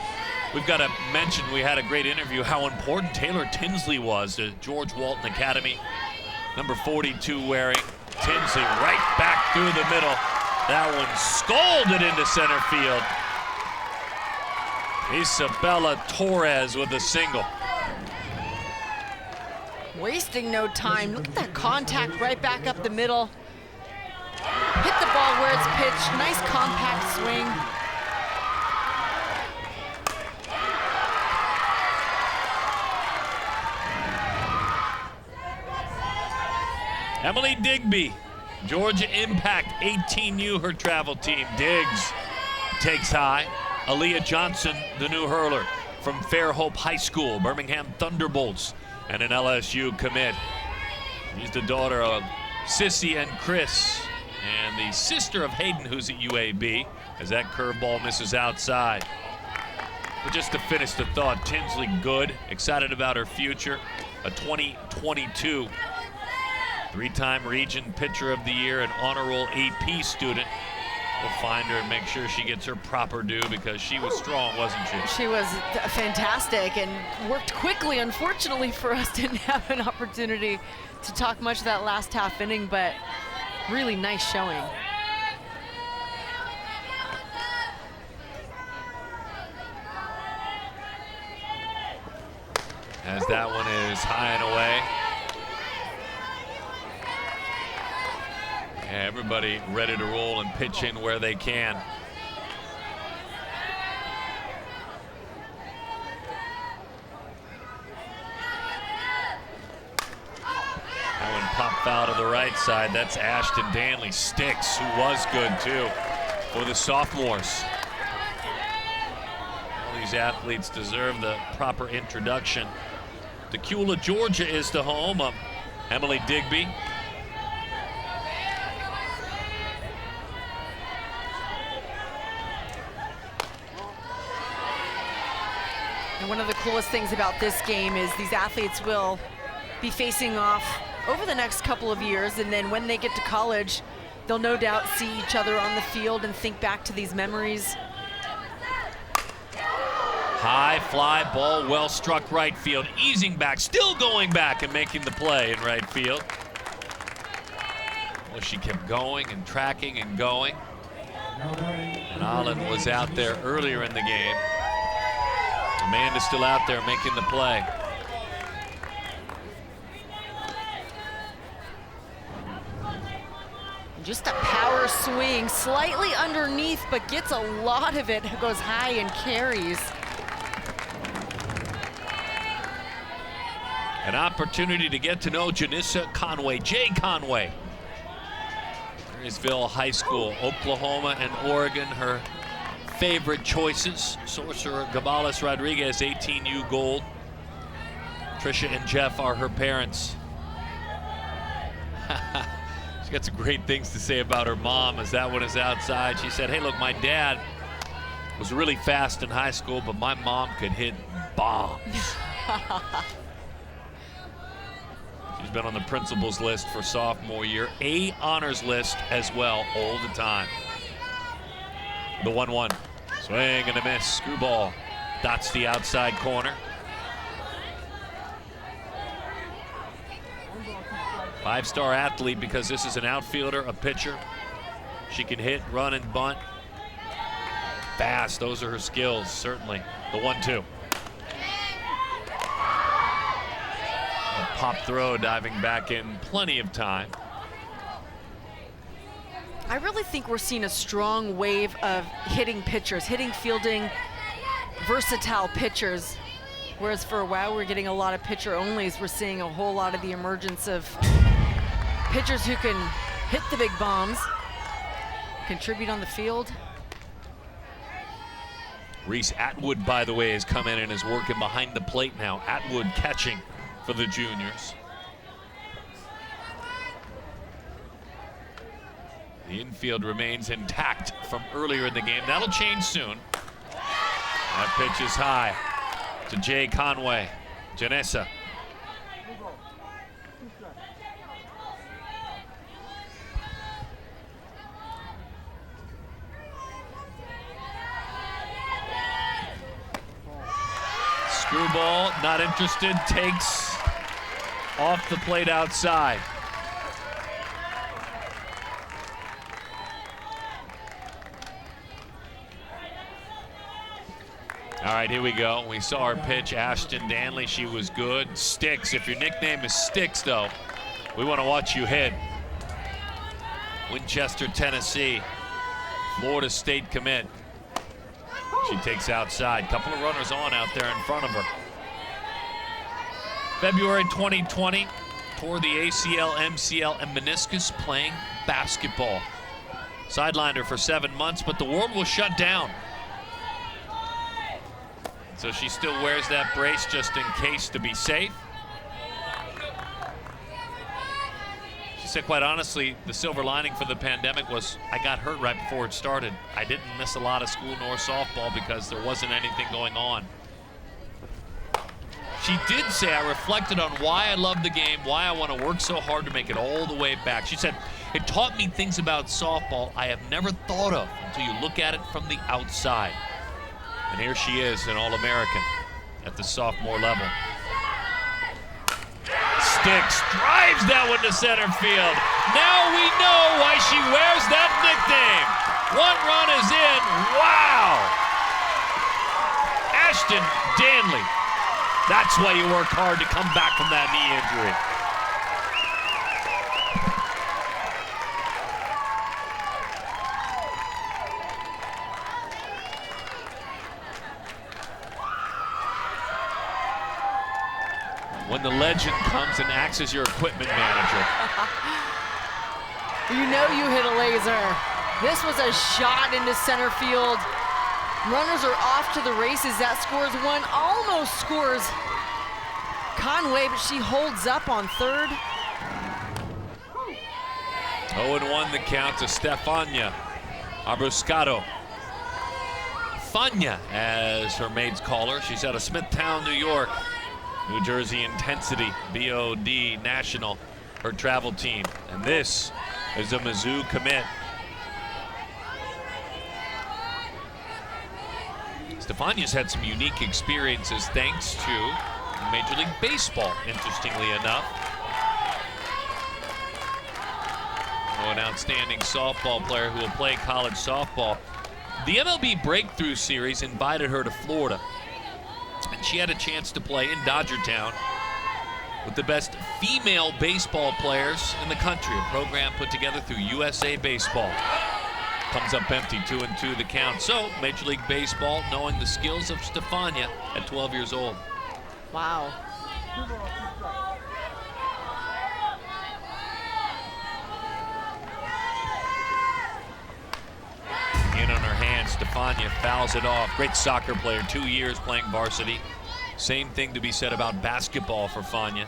We've got to mention, we had a great interview, how important Taylor Tinsley was to George Walton Academy. Number 42 wearing. Tinsley right back through the middle. That one scolded into center field. Isabella Torres with a single. Wasting no time. Look at that contact right back up the middle. Hit the ball where it's pitched. Nice compact swing. Emily Digby, Georgia Impact, 18U, her travel team. Diggs takes high. Aaliyah Johnson, the new hurler from Fairhope High School, Birmingham Thunderbolts, and an LSU commit. She's the daughter of Sissy and Chris, and the sister of Hayden, who's at UAB, as that curveball misses outside. But just to finish the thought, Tinsley good, excited about her future, a 2022 3-time Region Pitcher of the Year and honor roll AP student. We'll find her and make sure she gets her proper due because she was strong, wasn't she? She was fantastic and worked quickly. Unfortunately for us, didn't have an opportunity to talk much of that last half inning, but really nice showing. As that one is high and away. Yeah, everybody ready to roll and pitch in where they can. That one popped foul to the right side. That's Ashton Danley. Sticks, who was good too, for the sophomores. All these athletes deserve the proper introduction. Decula, Georgia is the home of Emily Digby. And one of the coolest things about this game is these athletes will be facing off over the next couple of years, and then when they get to college, they'll no doubt see each other on the field and think back to these memories. High fly ball, well struck right field, easing back, still going back and making the play in right field. Well, she kept going and tracking and going. And Allen was out there earlier in the game. Amanda's still out there making the play. Just a power swing, slightly underneath, but gets a lot of it, goes high and carries. An opportunity to get to know Janissa Conway, Jay Conway. Marysville High School, Oklahoma and Oregon, her favorite choices. Sorcerer Gabales Rodriguez, 18U gold. Trisha and Jeff are her parents. She got some great things to say about her mom as that one is outside. She said, hey, look, my dad was really fast in high school, but my mom could hit bombs. She's been on the principal's list for sophomore year. A honors list as well all the time. The 1-1. Swing and a miss. Screwball dots the outside corner. Five-star athlete because this is an outfielder, a pitcher. She can hit, run, and bunt. Fast, those are her skills, certainly. The 1-2. A pop throw, diving back in, plenty of time. I really think we're seeing a strong wave of hitting pitchers, hitting, fielding, versatile pitchers. Whereas for a while we're getting a lot of pitcher onlys. We're seeing a whole lot of the emergence of pitchers who can hit the big bombs, contribute on the field. Reese Atwood, by the way, has come in and is working behind the plate now. Atwood catching for the juniors. The infield remains intact from earlier in the game. That'll change soon. That pitch is high to Jay Conway. Janessa. Screwball, not interested, takes off the plate outside. All right, here we go. We saw our pitch, Ashton Danley. She was good. Sticks. If your nickname is Sticks, though, we want to watch you hit. Winchester, Tennessee. Florida State commit. She takes outside. Couple of runners on out there in front of her. February 2020, tore the ACL, MCL, and meniscus playing basketball. Sidelined her for 7 months, but the world was shut down. So she still wears that brace just in case to be safe. She said, quite honestly, the silver lining for the pandemic was I got hurt right before it started. I didn't miss a lot of school nor softball because there wasn't anything going on. She did say, I reflected on why I love the game, why I want to work so hard to make it all the way back. She said, it taught me things about softball I have never thought of until you look at it from the outside. And here she is, an All-American at the sophomore level. Sticks, drives that one to center field. Now we know why she wears that nickname. One run is in, wow. Ashton Danley. That's why you work hard to come back from that knee injury. When the legend comes and acts as your equipment manager. You know you hit a laser. This was a shot into center field. Runners are off to the races. That scores one, almost scores Conway, but she holds up on third. 0-1 the count to Stefania Abruscato. Stephania, as her mates call her. She's out of Smithtown, New York. New Jersey Intensity, BOD National, her travel team. And this is a Mizzou commit. Stephania's had some unique experiences thanks to Major League Baseball, interestingly enough. Oh, an outstanding softball player who will play college softball. The MLB Breakthrough Series invited her to Florida, and she had a chance to play in Dodgertown with the best female baseball players in the country, a program put together through USA Baseball. Comes up empty, 2-2 the count. So, Major League Baseball knowing the skills of Stephania at 12 years old. Wow. In on her hand, Stephania fouls it off. Great soccer player, 2 years playing varsity. Same thing to be said about basketball for Fania.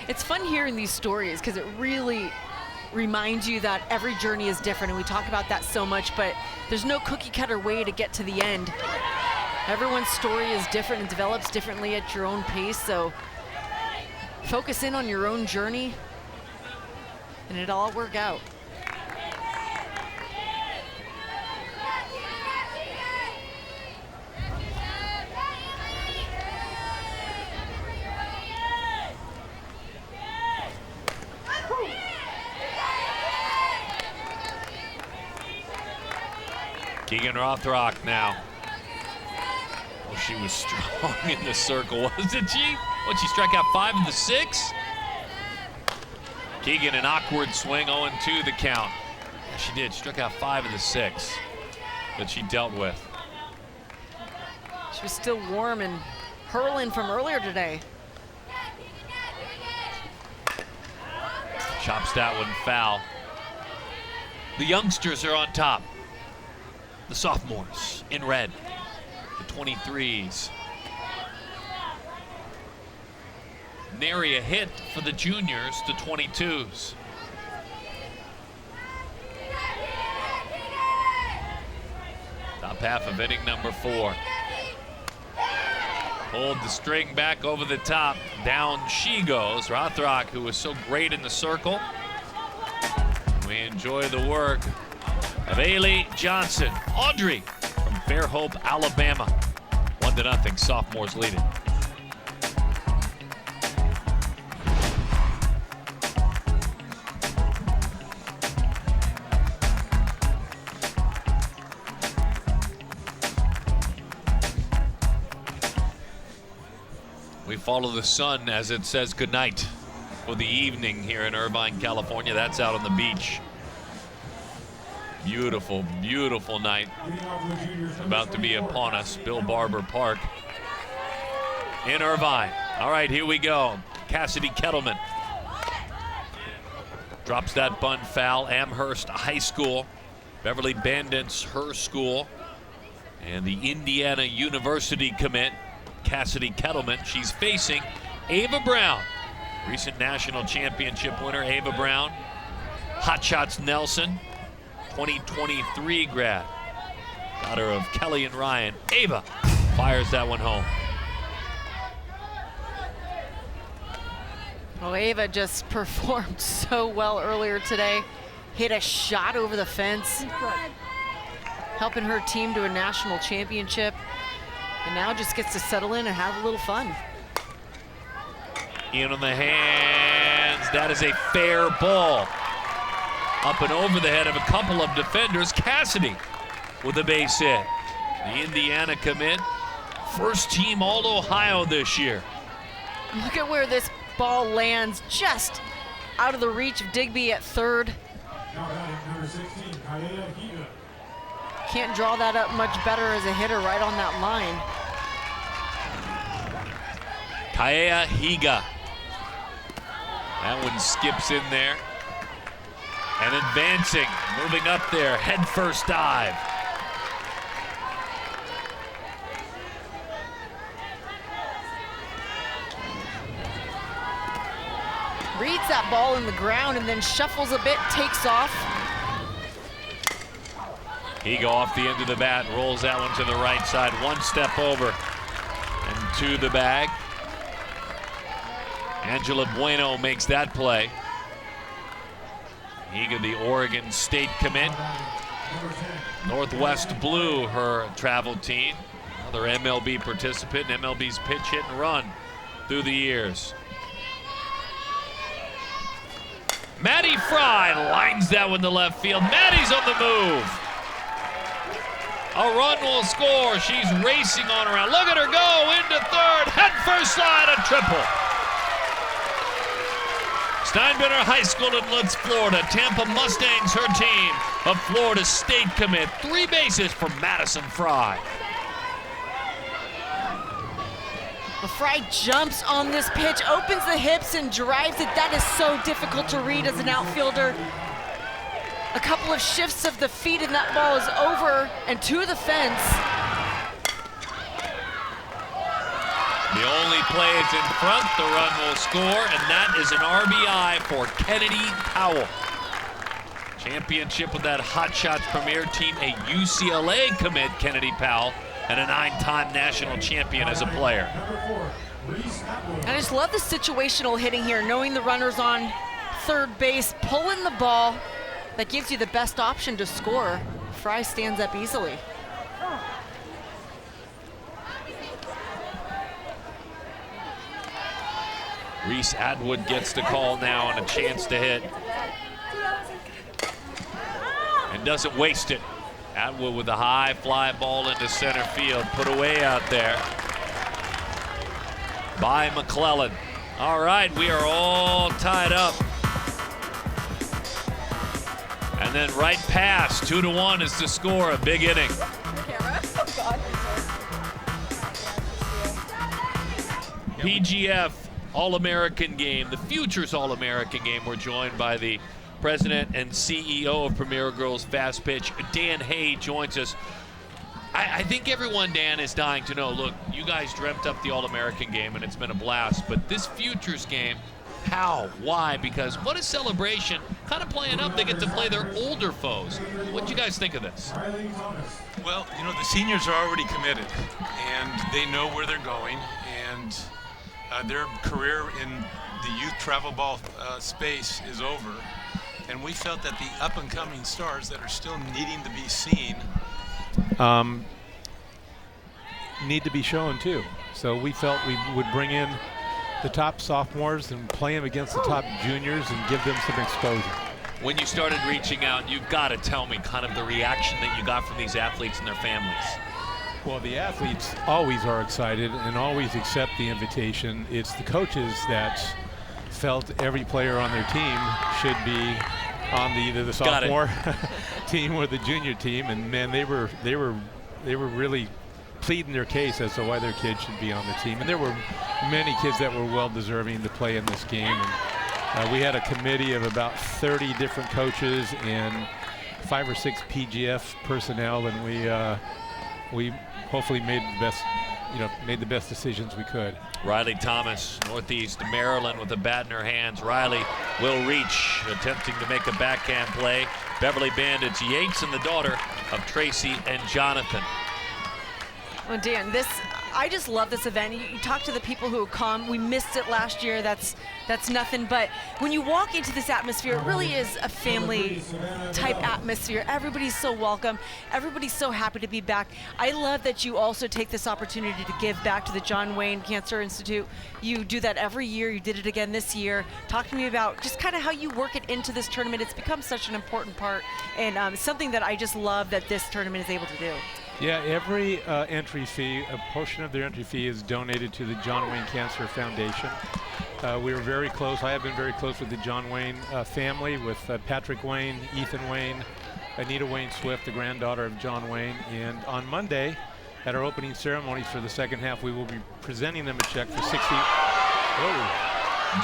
It's fun hearing these stories because it really reminds you that every journey is different, and we talk about that so much, but there's no cookie cutter way to get to the end. Everyone's story is different and develops differently at your own pace, so focus in on your own journey and it'll all work out. Keegan Rothrock now. Oh, she was strong in the circle, wasn't she? What, she struck out 5 of the 6? Keegan, an awkward swing, 0-2 the count. Yeah, she did, struck out 5 of the 6 that she dealt with. She was still warm and hurling from earlier today. Chops that one foul. The youngsters are on top. The sophomores in red, the 23s. Nary a hit for the juniors, the 22s. Top half of inning number 4. Pulled the string back over the top. Down she goes. Rothrock, who was so great in the circle. We enjoy the work of Ailey Johnson. Audrey from Fairhope, Alabama. 1-0, sophomores leading. We follow the sun as it says goodnight for the evening here in Irvine, California. That's out on the beach. Beautiful, beautiful night about to be upon us. Bill Barber Park in Irvine. All right, here we go. Cassidy Kettleman drops that bunt foul. Amherst High School, Beverly Bandit's her school, and the Indiana University commit, Cassidy Kettleman. She's facing Ava Brown, recent national championship winner Ava Brown. Hot Shots Nelson, 2023 grad, daughter of Kelly and Ryan. Ava fires that one home. Well, Ava just performed so well earlier today. Hit a shot over the fence, helping her team to a national championship, and now just gets to settle in and have a little fun. In on the hands, that is a fair ball. Up and over the head of a couple of defenders. Cassidy with a base hit. The Indiana commit, first team All-Ohio this year. Look at where this ball lands, just out of the reach of Digby at third. Now batting number 16, Kaya Higa. Can't draw that up much better as a hitter right on that line. Kaya Higa. That one skips in there. And advancing, moving up there, head first dive. Reads that ball in the ground and then shuffles a bit, takes off. Higa off the end of the bat, rolls that one to the right side, one step over and to the bag. Angela Bueno makes that play. Higa, the Oregon State commit. Northwest Blue, her travel team. Another MLB participant in MLB's pitch, hit, and run through the years. Maddie Fry lines that one to left field. Maddie's on the move. A run will score. She's racing on around. Look at her go into third. Head first slide, a triple. Steinbrenner High School in Lutz, Florida. Tampa Mustangs, her team. A Florida State commit. 3 bases for Madison Fry. Fry jumps on this pitch, opens the hips and drives it. That is so difficult to read as an outfielder. A couple of shifts of the feet and that ball is over and to the fence. The only play is in front, the run will score, and that is an RBI for Kennedy Powell. Championship with that Hot Shots Premier team, a UCLA commit, Kennedy Powell, and a 9-time national champion as a player. I just love the situational hitting here, knowing the runner's on third base, pulling the ball. That gives you the best option to score. Fry stands up easily. Reese Atwood gets the call now and a chance to hit. And doesn't waste it. Atwood with a high fly ball into center field, put away out there by McClellan. All right, we are all tied up. And then right past, 2-1 is the score, a big inning. PGF All American Game, the Futures All American Game. We're joined by the President and CEO of Premier Girls Fastpitch, Dan Hay, joins us. I think everyone, Dan, is dying to know, look, you guys dreamt up the All-American Game and it's been a blast, but this Futures game, how? Why? Because what a celebration. Kind of playing up, they get to play their older foes. What do you guys think of this? Well, you know, the seniors are already committed and they know where they're going, and their career in the youth travel ball space is over. And we felt that the up-and-coming stars that are still needing to be seen need to be shown too. So we felt we would bring in the top sophomores and play them against the top juniors and give them some exposure. When you started reaching out, you've got to tell me kind of the reaction that you got from these athletes and their families. Well, the athletes always are excited and always accept the invitation. It's the coaches that felt every player on their team should be on either the sophomore team or the junior team, and man, they were really pleading their case as to why their kids should be on the team. And there were many kids that were well deserving to play in this game. And we had a committee of about 30 different coaches and 5 or 6 PGF personnel, and we hopefully made the best decisions we could. Riley Thomas, Northeast Maryland, with a bat in her hands. Riley will reach, attempting to make a backhand play. Beverly Bandits Yates, and the daughter of Tracy and Jonathan. Well, Dan, I just love this event. You talk to the people who come. We missed it last year. That's nothing. But when you walk into this atmosphere, it really is a family type atmosphere. Everybody's so welcome. Everybody's so happy to be back. I love that you also take this opportunity to give back to the John Wayne Cancer Institute. You do that every year. You did it again this year. Talk to me about just kind of how you work it into this tournament. It's become such an important part, and something that I just love that this tournament is able to do. Yeah, every entry fee, a portion of their entry fee is donated to the John Wayne Cancer Foundation. We were very close. I have been very close with the John Wayne family, with Patrick Wayne, Ethan Wayne, Anita Wayne Swift, the granddaughter of John Wayne. And on Monday, at our opening ceremonies for the second half, we will be presenting them a check for 60. Oh.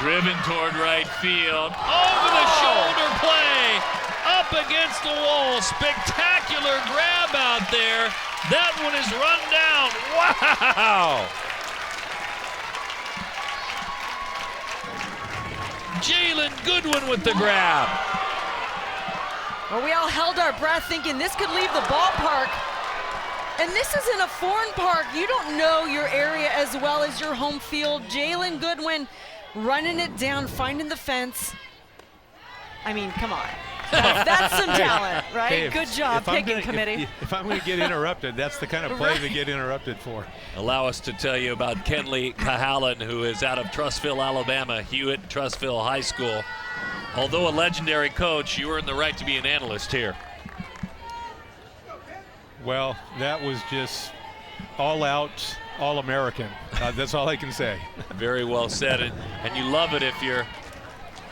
Driven toward right field. Over the shoulder play. Up against the wall. Spectacular grab out there. That one is run down. Wow. Jalen Goodwin with the grab. Well, we all held our breath thinking this could leave the ballpark. And this isn't a foreign park. You don't know your area as well as your home field. Jalen Goodwin running it down, finding the fence. I mean, come on. That's some talent, right? Hey, Good job picking, committee. If I'm going to get interrupted, that's the kind of play to get interrupted for. Allow us to tell you about Kenley Cahalan, who is out of Trussville, Alabama, Hewitt Trussville High School. Although a legendary coach, you earned the right to be an analyst here. Well, that was just all out, all American. That's all I can say. Very well said. And you love it if you're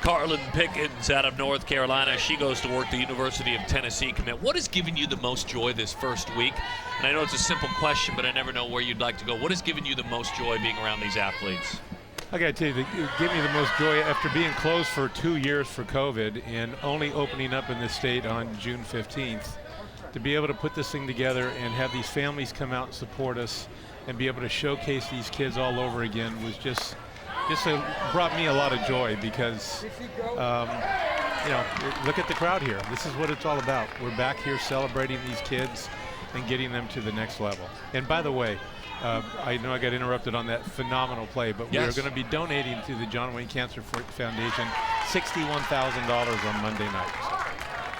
Carlin Pickens out of North Carolina. She goes to work the University of Tennessee commit. What has given you the most joy this first week? And I know it's a simple question, but I never know where you'd like to go. What has given you the most joy being around these athletes? I got to tell you, it gave me the most joy after being closed for 2 years for COVID and only opening up in the state on June 15th. To be able to put this thing together and have these families come out and support us and be able to showcase these kids all over again was just brought me a lot of joy because, you know, look at the crowd here. This is what it's all about. We're back here celebrating these kids and getting them to the next level. And by the way, I know I got interrupted on that phenomenal play, but yes, we are going to be donating to the John Wayne Cancer Foundation $61,000 on Monday night.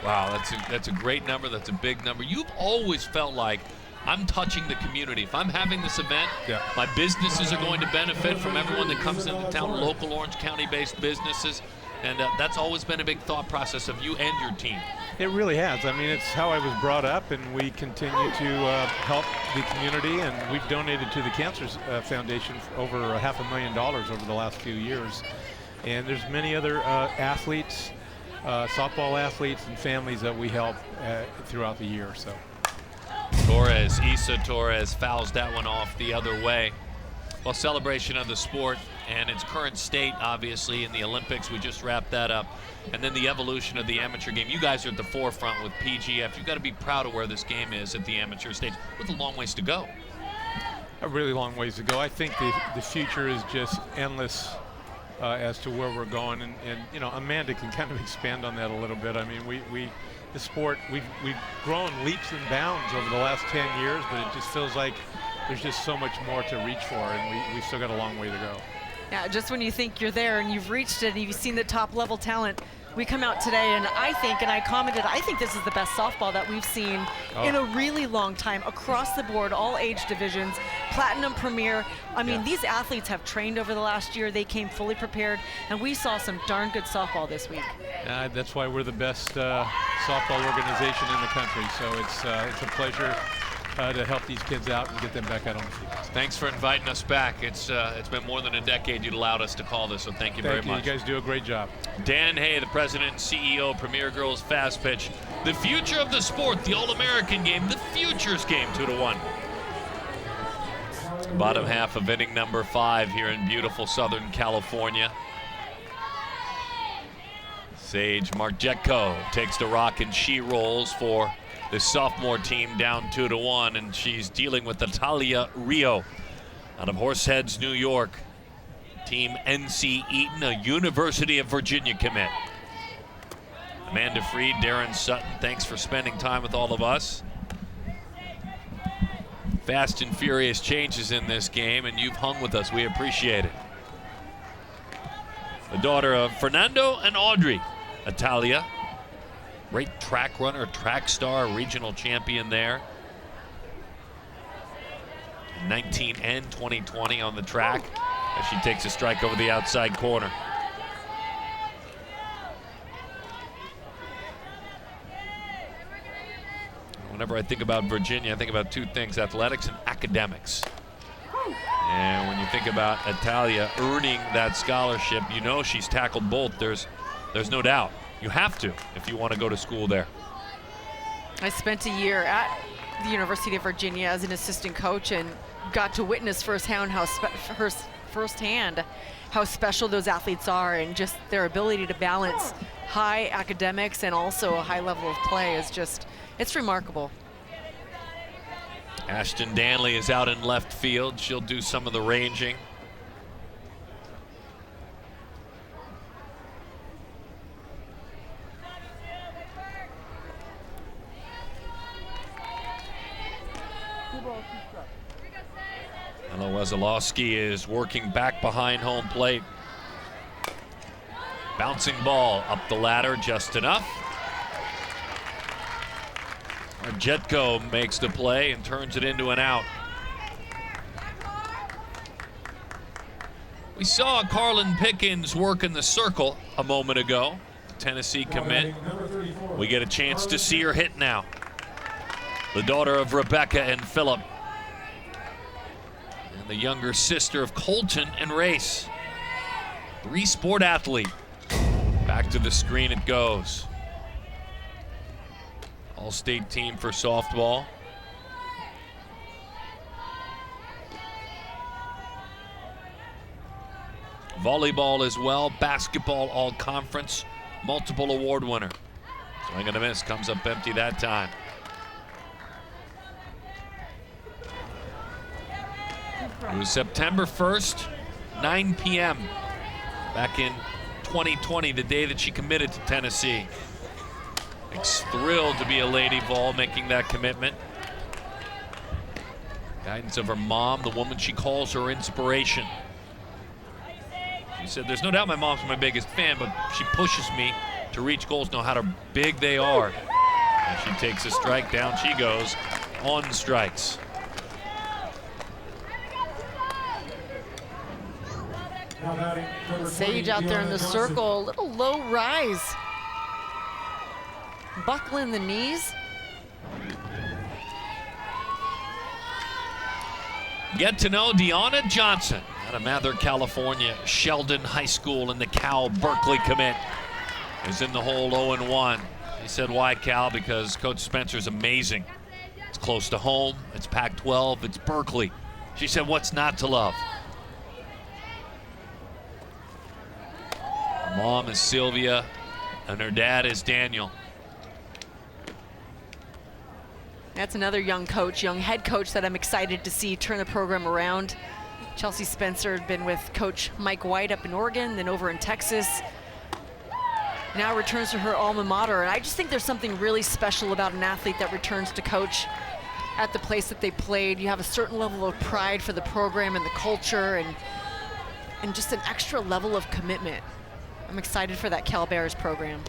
Wow, that's a great number. That's a big number. You've always felt like I'm touching the community. If I'm having this event, my businesses are going to benefit from everyone that comes into town, local Orange County-based businesses, and that's always been a big thought process of you and your team. It really has. I mean, it's how I was brought up, and we continue to help the community, and we've donated to the Cancer Foundation for over $500,000 over the last few years. And there's many other athletes, softball athletes and families that we help throughout the year. So Issa Torres fouls that one off the other way. Well, celebration of the sport and its current state, obviously, in the Olympics. We just wrapped that up. And then the evolution of the amateur game. You guys are at the forefront with PGF. You've got to be proud of where this game is at the amateur stage with a long ways to go. A really long ways to go. I think the future is just endless as to where we're going. And you know, Amanda can kind of expand on that a little bit. I mean, the sport, we've grown leaps and bounds over the last 10 years, but it just feels like there's just so much more to reach for, and we've still got a long way to go. Yeah, just when you think you're there and you've reached it and you've seen the top level talent, we come out today and I think this is the best softball that we've seen in a really long time across the board, all age divisions, Platinum Premier. I mean, these athletes have trained over the last year. They came fully prepared, and we saw some darn good softball this week. That's why we're the best softball organization in the country. So it's a pleasure to help these kids out and get them back out on the field. Thanks for inviting us back. It's been more than a decade you'd allowed us to call this, so thank you very much. You guys do a great job. Dan Hay, the president and CEO, Premier Girls Fastpitch. The future of the sport, the All American game, the futures game, 2-1. Bottom half of inning number 5 here in beautiful Southern California. Sage Marjetko takes the rock and she rolls for the sophomore team, down 2-1, and she's dealing with Natalia Rio out of Horseheads, New York. Team NC Eaton, a University of Virginia commit. Amanda Freed, Darren Sutton, thanks for spending time with all of us. Fast and furious changes in this game, and you've hung with us. We appreciate it. The daughter of Fernando and Audrey, Natalia. Great track runner, track star, regional champion there. 19 and 2020 on the track as she takes a strike over the outside corner. Whenever I think about Virginia, I think about two things, athletics and academics. And when you think about Natalia earning that scholarship, you know she's tackled both. There's no doubt. You have to if you want to go to school there. I spent a year at the University of Virginia as an assistant coach and got to witness firsthand how special those athletes are, and just their ability to balance high academics and also a high level of play is just, it's remarkable. Ashton Danley is out in left field. She'll do some of the ranging. Ella Wesolowski is working back behind home plate. Bouncing ball up the ladder just enough. Marjetko makes the play and turns it into an out. We saw Carlin Pickens work in the circle a moment ago. Tennessee commit. We get a chance to see her hit now. The daughter of Rebecca and Philip. And the younger sister of Colton and Race. 3-sport athlete. Back to the screen it goes. All-state team for softball. Volleyball as well, basketball all-conference, multiple award winner. Swing and a miss, comes up empty that time. It was September 1st, 9 p.m. back in 2020, the day that she committed to Tennessee. Thrilled to be a Lady Vol making that commitment. Guidance of her mom, the woman she calls her inspiration. She said, there's no doubt my mom's my biggest fan, but she pushes me to reach goals no matter how big they are. And she takes a strike, down she goes on strikes. Sage out there in the circle, a little low rise. Buckling the knees. Get to know Deanna Johnson out of Mather, California. Sheldon High School in the Cal Berkeley commit is in the hole 0-1. He said, why Cal? Because Coach Spencer's amazing. It's close to home, it's Pac-12, it's Berkeley. She said, what's not to love? Her mom is Sylvia and her dad is Daniel. That's another young coach, young head coach that I'm excited to see turn the program around. Chelsea Spencer had been with Coach Mike White up in Oregon, then over in Texas. Now returns to her alma mater. And I just think there's something really special about an athlete that returns to coach at the place that they played. You have a certain level of pride for the program and the culture and just an extra level of commitment. I'm excited for that Cal Bears program.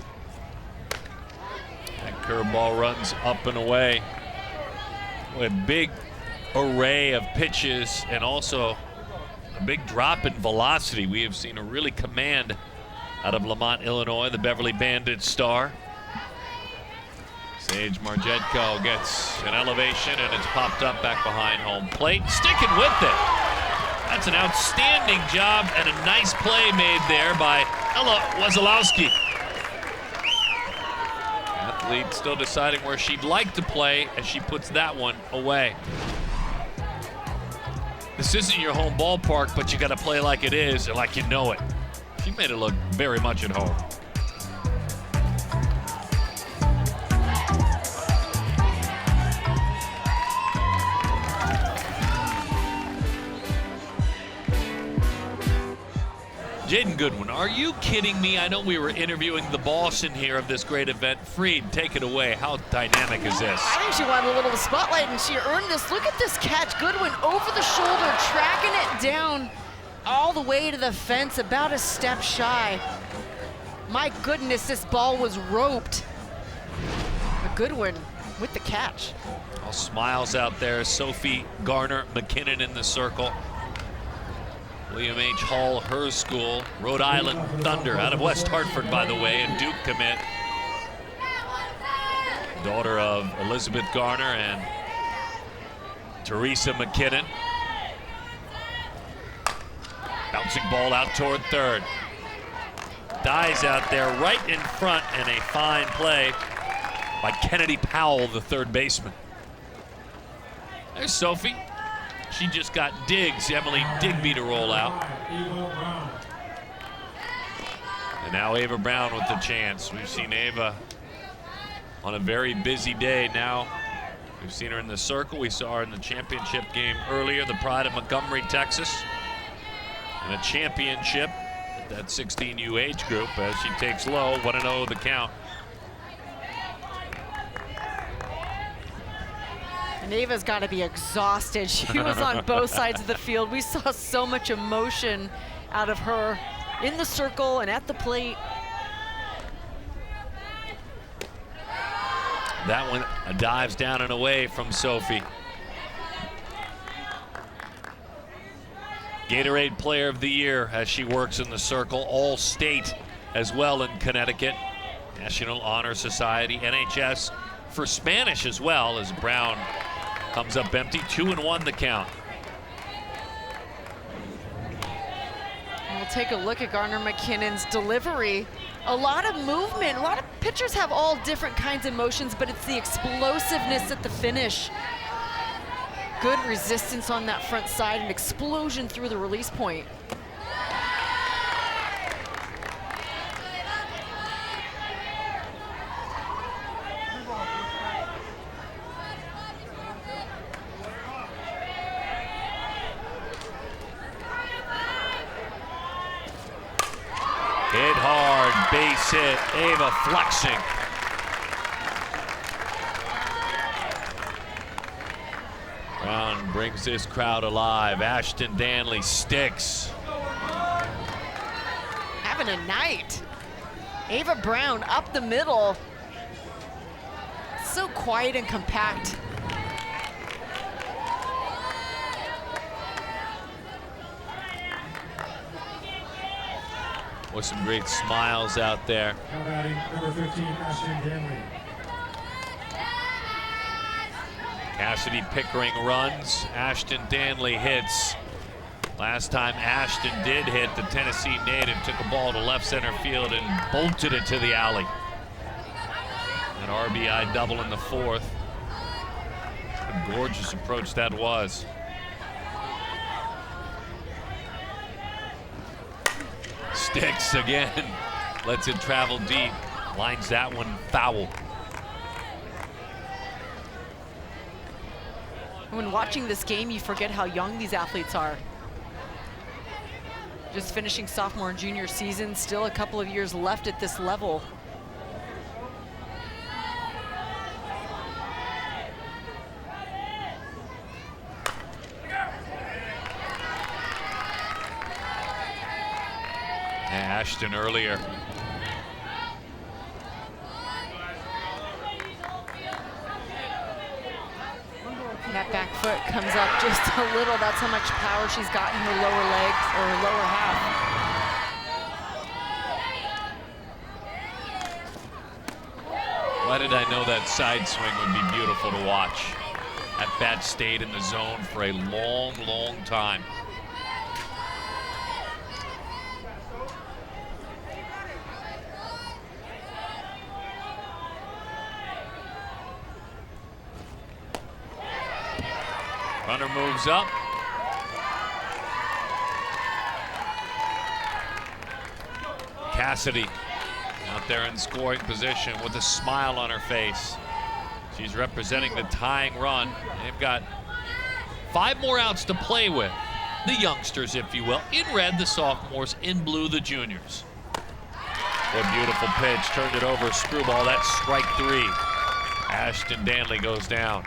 That curveball runs up and away. A big array of pitches and also a big drop in velocity. We have seen a really command out of Lamont, Illinois, the Beverly Bandits star. Sage Marjetko gets an elevation and it's popped up back behind home plate. Sticking with it. That's an outstanding job and a nice play made there by Ella Wesolowski. Athlete still deciding where she'd like to play as she puts that one away. This isn't your home ballpark, but you got to play like it is and like you know it. She made it look very much at home. Jaden Goodwin, are you kidding me? I know we were interviewing the boss in here of this great event. Freed, take it away. How dynamic is this? I think she wanted a little spotlight and she earned this. Look at this catch. Goodwin over the shoulder, tracking it down all the way to the fence, about a step shy. My goodness, this ball was roped. But Goodwin with the catch. All smiles out there. Sophie Garner McKinnon in the circle. William H. Hall, her school. Rhode Island Thunder out of West Hartford, by the way, and Duke commit. Daughter of Elizabeth Garner and Teresa McKinnon. Bouncing ball out toward third. Dies out there right in front, and a fine play by Kennedy Powell, the third baseman. There's Sophie. She just got Diggs, Emily Digby, to roll out. And now Ava Brown with the chance. We've seen Ava on a very busy day now. We've seen her in the circle. We saw her in the championship game earlier, the Pride of Montgomery, Texas. And a championship at that 16U age group as she takes low, 1-0 the count. And Ava's got to be exhausted. She was on both sides of the field. We saw so much emotion out of her in the circle and at the plate. That one dives down and away from Sophie. Gatorade Player of the Year as she works in the circle. All-State as well in Connecticut. National Honor Society, NHS for Spanish as well, as Brown comes up empty. 2-1 the count. We'll take a look at Gardner McKinnon's delivery. A lot of movement. A lot of pitchers have all different kinds of motions, but it's the explosiveness at the finish. Good resistance on that front side, an explosion through the release point. Hit hard, base hit, Ava flexing. Brown brings this crowd alive. Ashton Danley sticks. Having a night. Ava Brown up the middle. So quiet and compact. With some great smiles out there. Now batting number 15, Ashton Danley. Cassidy Pickering runs, Ashton Danley hits. Last time Ashton did hit, the Tennessee native took a ball to left center field and bolted it to the alley. An RBI double in the fourth. What a gorgeous approach that was. Sticks again, lets it travel deep, lines that one foul. When watching this game, you forget how young these athletes are. Just finishing sophomore and junior season, still a couple of years left at this level. Ashton earlier. That back foot comes up just a little. That's how much power she's got in her lower legs, or her lower half. Why did I know that side swing would be beautiful to watch? That bat stayed in the zone for a long, long time. Runner moves up. Cassidy out there in scoring position with a smile on her face. She's representing the tying run. They've got 5 more outs to play with. The youngsters, if you will. In red, the sophomores. In blue, the juniors. What a beautiful pitch. Turned it over. Screwball. That's strike 3. Ashton Danley goes down.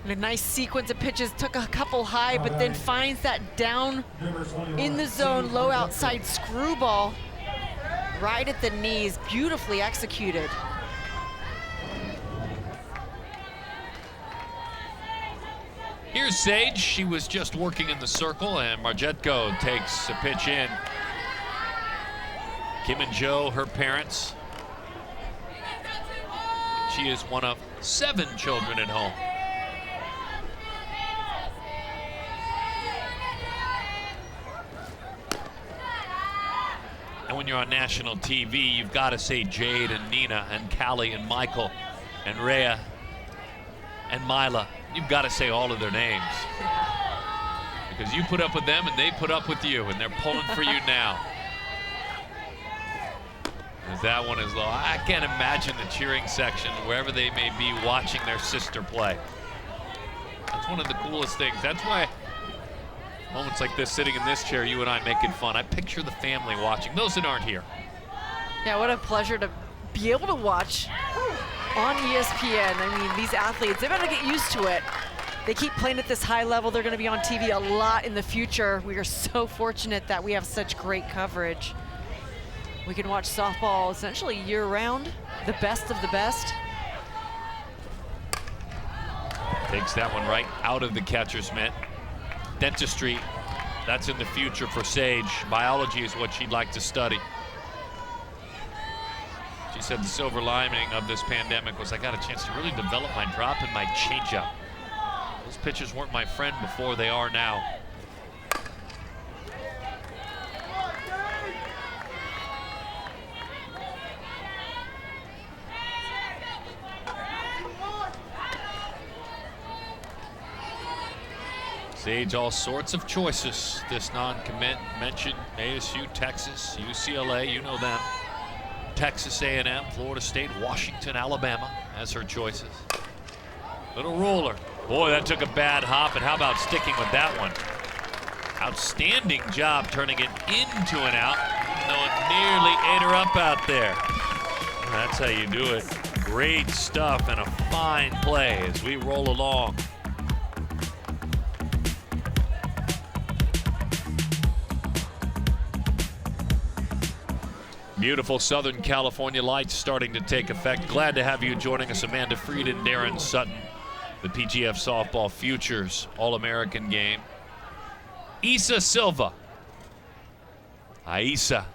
And a nice sequence of pitches, took a couple high, but then finds that down in the zone, low outside screwball right at the knees, beautifully executed. Here's Sage. She was just working in the circle, and Marjetko takes a pitch in. Kim and Joe, her parents. She is one of 7 children at home. And when you're on national TV, you've got to say Jade and Nina and Callie and Michael and Rhea and Mila. You've got to say all of their names. Because you put up with them and they put up with you, and they're pulling for you now. As that one is low. I can't imagine the cheering section, wherever they may be, watching their sister play. That's one of the coolest things. That's why moments like this, sitting in this chair, you and I making fun. I picture the family watching, those that aren't here. Yeah, what a pleasure to be able to watch on ESPN. I mean, these athletes, they better get used to it. They keep playing at this high level. They're going to be on TV a lot in the future. We are so fortunate that we have such great coverage. We can watch softball essentially year-round, the best of the best. Takes that one right out of the catcher's mitt. Dentistry, that's in the future for Sage. Biology is what she'd like to study. She said the silver lining of this pandemic was I got a chance to really develop my drop and my changeup. Those pitches weren't my friend before, they are now. Sage, all sorts of choices. This non-commit mentioned ASU, Texas, UCLA, you know them. Texas A&M, Florida State, Washington, Alabama as her choices. Little roller. Boy, that took a bad hop, and how about sticking with that one? Outstanding job turning it into an out, even though it nearly ate her up out there. That's how you do it. Great stuff and a fine play as we roll along. Beautiful Southern California lights starting to take effect. Glad to have you joining us, Amanda Freed and Darren Sutton. The PGF Softball Futures All American Game. Isa Silva. Aisa.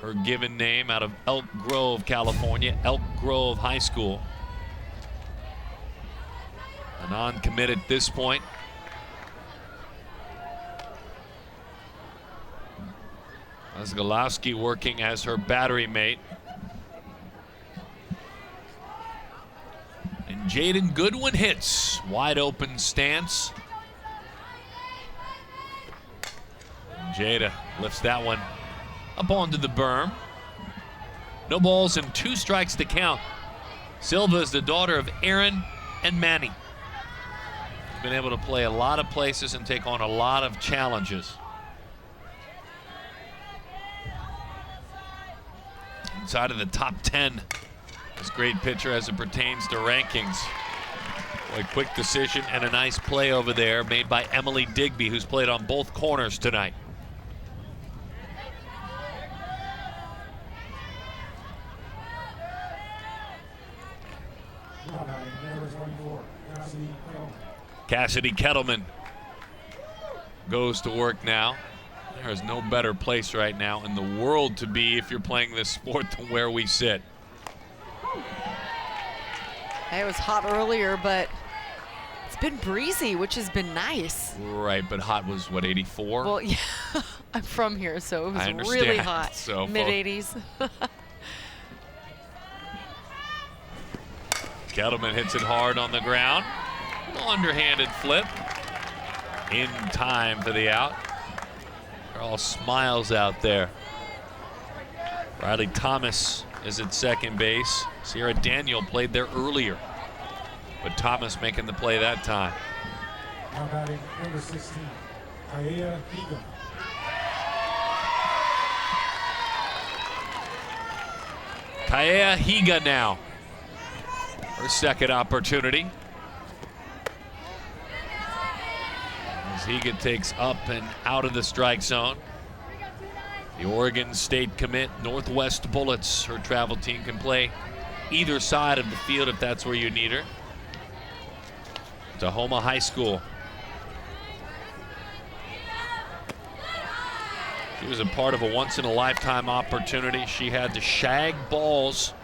Her given name out of Elk Grove, California. Elk Grove High School. A non-commit at this point. Zgalowski working as her battery mate. And Jaden Goodwin hits. Wide open stance. And Jada lifts that one up onto the berm. No balls and 2 strikes to count. Silva is the daughter of Aaron and Manny. She's been able to play a lot of places and take on a lot of challenges. Inside of the top 10. This great pitcher as it pertains to rankings. Boy, quick decision and a nice play over there made by Emily Digby, who's played on both corners tonight. Cassidy Kettleman goes to work now. There is no better place right now in the world to be if you're playing this sport than where we sit. It was hot earlier, but it's been breezy, which has been nice. Right, but hot was what, 84? Well, yeah, I'm from here, so it was really hot. So, mid-80s. Kettleman hits it hard on the ground. Little underhanded flip. In time for the out. They're all smiles out there. Riley Thomas is at second base. Sierra Daniel played there earlier, but Thomas making the play that time. Now batting number 16, Kaya Higa. Kaya Higa now. Her second opportunity. As Higa takes up and out of the strike zone. The Oregon State commit, Northwest Bullets. Her travel team can play either side of the field if that's where you need her. Tahoma High School. She was a part of a once-in-a-lifetime opportunity. She had to shag balls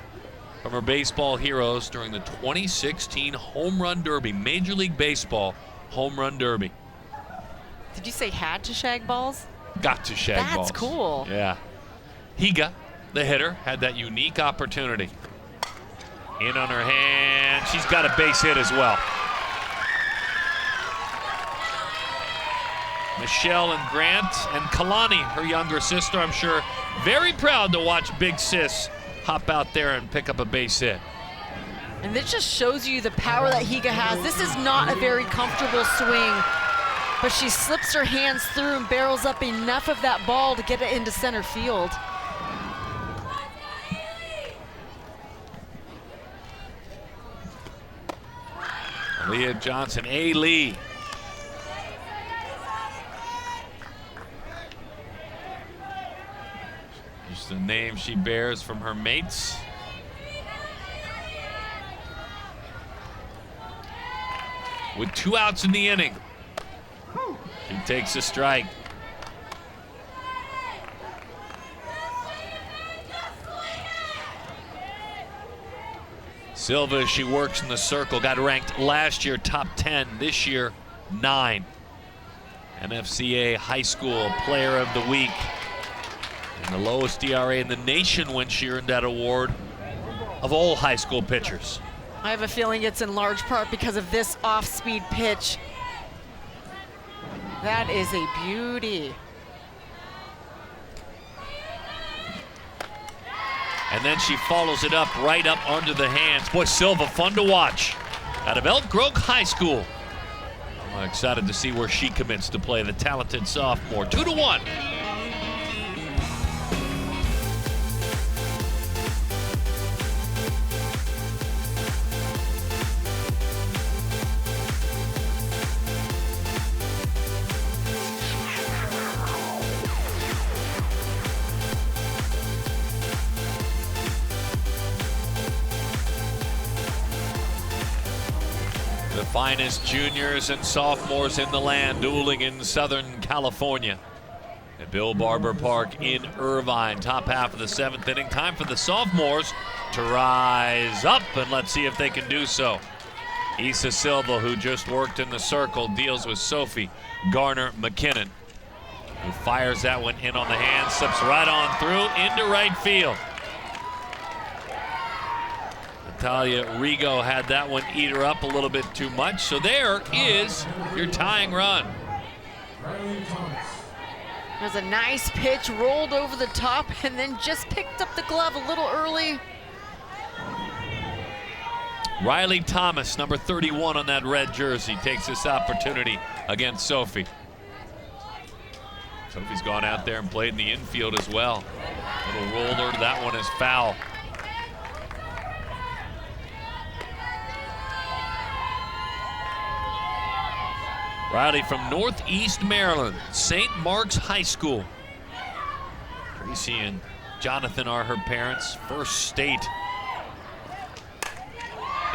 from her baseball heroes during the 2016 Home Run Derby, Major League Baseball Home Run Derby. Did you say had to shag balls? Got to shag balls. That's cool. Yeah. Higa, the hitter, had that unique opportunity. In on her hand. She's got a base hit as well. Michelle and Grant and Kalani, her younger sister, I'm sure, very proud to watch Big Sis hop out there and pick up a base hit. And this just shows you the power that Higa has. This is not a very comfortable swing, but she slips her hands through and barrels up enough of that ball to get it into center field. Leah Johnson, A-Lee. Just the name she bears from her mates. With 2 outs in the inning, she takes a strike. Silva, she works in the circle, got ranked last year top 10, this year 9. NFCA High School Player of the Week. And the lowest ERA in the nation when she earned that award of all high school pitchers. I have a feeling it's in large part because of this off-speed pitch. That is a beauty. And then she follows it up right up under the hands. Boy, Silva, fun to watch. Out of Elk Grove High School. I'm excited to see where she commits to play, the talented sophomore. 2-1. The finest juniors and sophomores in the land dueling in Southern California at Bill Barber Park in Irvine. Top half of the 7th inning. Time for the sophomores to rise up, and let's see if they can do so. Issa Silva, who just worked in the circle, deals with Sophie Garner McKinnon, who fires that one in on the hand, slips right on through into right field. Natalia Rigo had that one eat her up a little bit too much. So there is your tying run. There's a nice pitch, rolled over the top, and then just picked up the glove a little early. Riley Thomas, number 31 on that red jersey, takes this opportunity against Sophie. Sophie's gone out there and played in the infield as well. Little roller, that one is foul. Riley from Northeast Maryland, St. Mark's High School. Tracy and Jonathan are her parents. First state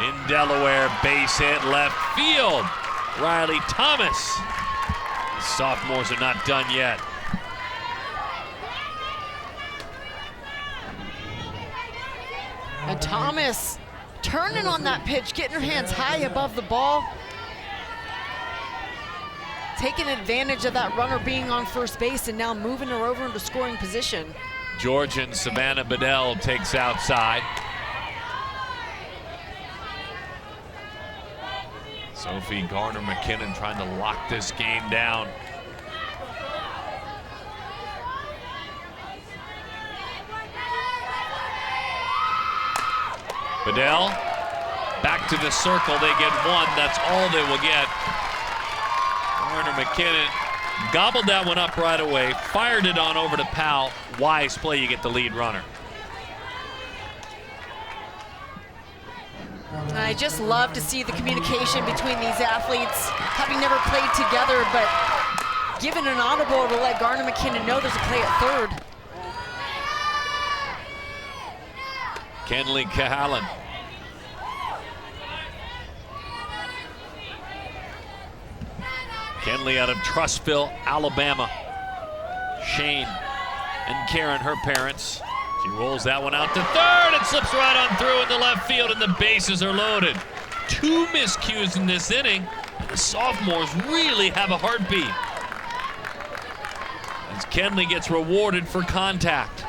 in Delaware, base hit left field. Riley Thomas. The sophomores are not done yet. And Thomas turning on that pitch, getting her hands high above the ball. Taking advantage of that runner being on first base and now moving her over into scoring position. Georgian Savannah Bedell takes outside. Sophie Garner McKinnon trying to lock this game down. Bedell back to the circle. They get one. That's all they will get. Garner McKinnon gobbled that one up right away, fired it on over to Powell. Wise play, you get the lead runner. I just love to see the communication between these athletes, having never played together, but given an audible to let Garner McKinnon know there's a play at third. Kenley Cahalan. Kenley out of Trussville, Alabama. Shane and Karen, her parents. She rolls that one out to third and slips right on through in the left field, and the bases are loaded. 2 miscues in this inning. The sophomores really have a heartbeat as Kenley gets rewarded for contact.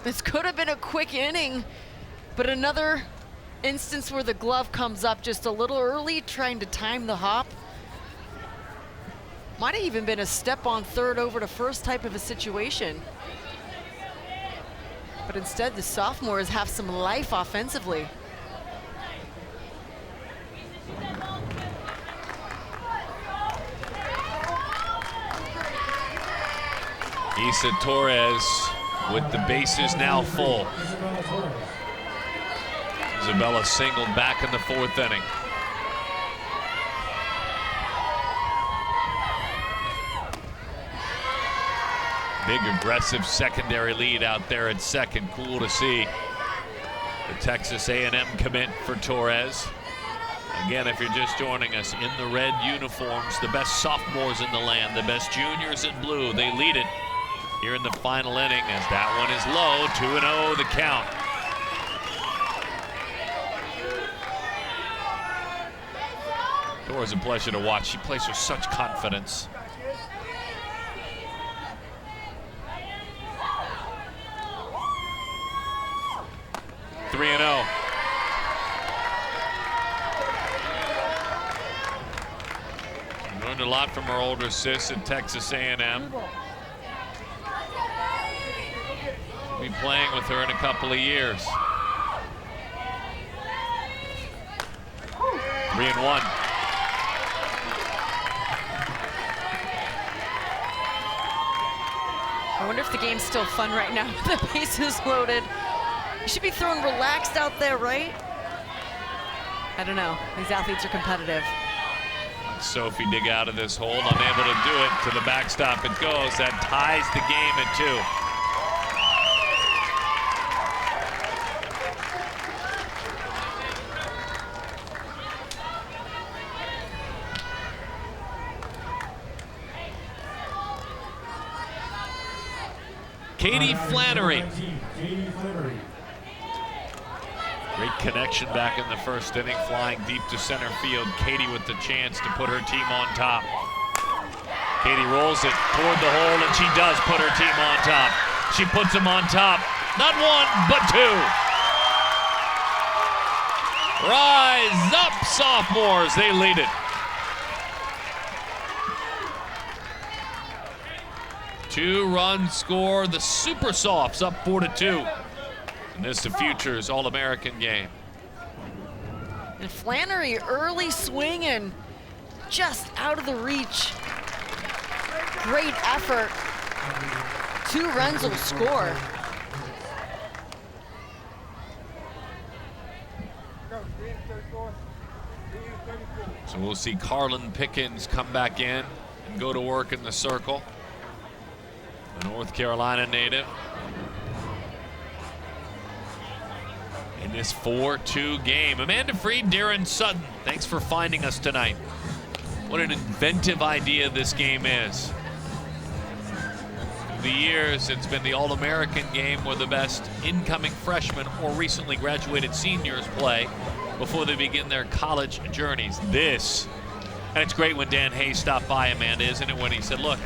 This could have been a quick inning, but another instance where the glove comes up just a little early, trying to time the hop. Might have even been a step on third over to first type of a situation. But instead, the sophomores have some life offensively. Issa Torres with the bases now full. Isabella singled back in the 4th inning. Big aggressive secondary lead out there at second. Cool to see. The Texas A&M commit for Torres. Again, if you're just joining us, in the red uniforms, the best sophomores in the land, the best juniors in blue. They lead it here in the final inning as that one is low. 2-0 the count. Torres a pleasure to watch. She plays with such confidence. Learned a lot from her older sis at Texas A&M. Be playing with her in a couple of years. 3-1. I wonder if the game's still fun right now. The bases loaded. You should be throwing relaxed out there, right? I don't know. These athletes are competitive. Sophie dig out of this hold, unable to do it. To the backstop it goes. That ties the game at 2. Katie Flannery. Great connection back in the 1st inning, flying deep to center field. Katie with the chance to put her team on top. Katie rolls it toward the hole, and she does put her team on top. She puts them on top. Not 1, but 2. Rise up, Sophomores. They lead it. 2-run score. The Super Softs up 4-2. And this is the Futures All American game. And Flannery early swing and just out of the reach. Great effort. 2 runs will score. So we'll see Carlin Pickens come back in and go to work in the circle. The North Carolina native. In this 4-2 game. Amanda Freed, Darren Sutton, thanks for finding us tonight. What an inventive idea this game is. Through the years, it's been the All-American game where the best incoming freshmen or recently graduated seniors play before they begin their college journeys. This, and it's great when Dan Hayes stopped by, Amanda, isn't it, when he said, look,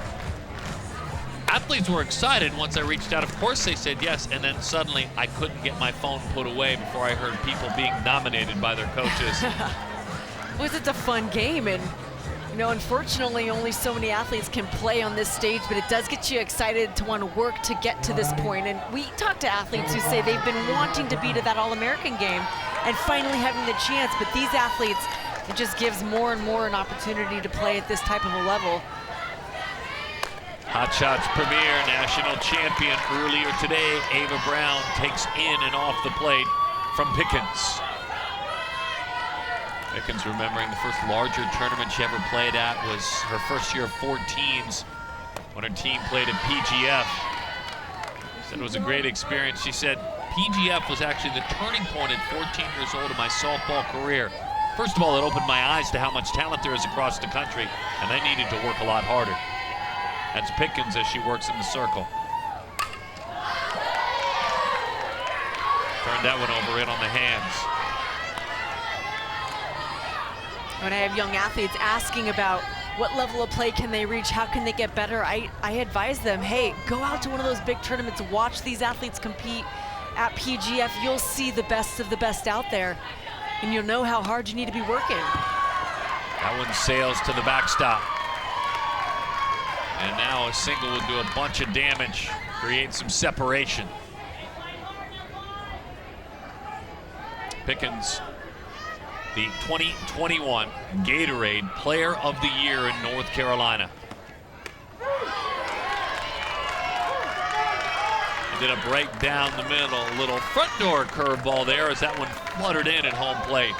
athletes were excited once I reached out. Of course they said yes, and then suddenly I couldn't get my phone put away before I heard people being nominated by their coaches. Well, it's a fun game, and you know, unfortunately, only so many athletes can play on this stage, but it does get you excited to want to work to get to this point. And we talk to athletes who say they've been wanting to be to that All-American game and finally having the chance, but these athletes, it just gives more and more an opportunity to play at this type of a level. Hot Shots Premier National Champion earlier today. Ava Brown takes in and off the plate from Pickens. Pickens remembering the first larger tournament she ever played at was her first year of 14s when her team played at PGF. She said it was a great experience. She said PGF was actually the turning point at 14 years old of my softball career. First of all, it opened my eyes to how much talent there is across the country, and I needed to work a lot harder. That's Pickens as she works in the circle. Turned that one over in on the hands. When I have young athletes asking about what level of play can they reach, how can they get better, I advise them, hey, go out to one of those big tournaments, watch these athletes compete at PGF. You'll see the best of the best out there, and you'll know how hard you need to be working. That one sails to the backstop. And now a single will do a bunch of damage, create some separation. Pickens, the 2021 Gatorade Player of the Year in North Carolina. And Ended up right down the middle. A little front door curveball there as that one fluttered in at home plate.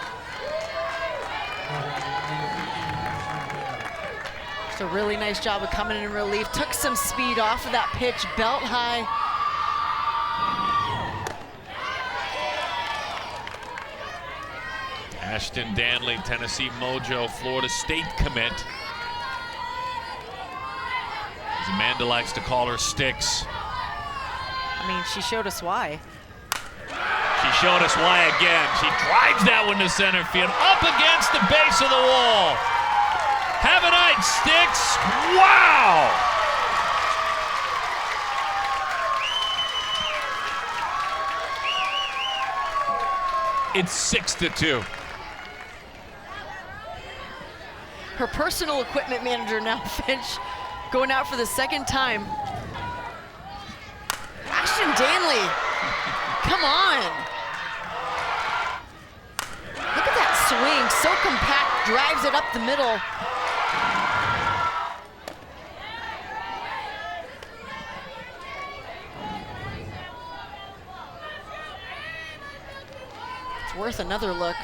Just a really nice job of coming in relief. Took some speed off of that pitch, belt high. Ashton Danley, Tennessee Mojo, Florida State commit. As Amanda likes to call her Sticks. I mean, she showed us why. She showed us why again. She drives that one to center field, up against the base of the wall. Have a night, Sticks. Wow! It's 6-2. Her personal equipment manager now, Finch, going out for the second time. Ashton Danley, come on. Look at that swing, so compact, drives it up the middle. It's worth another look.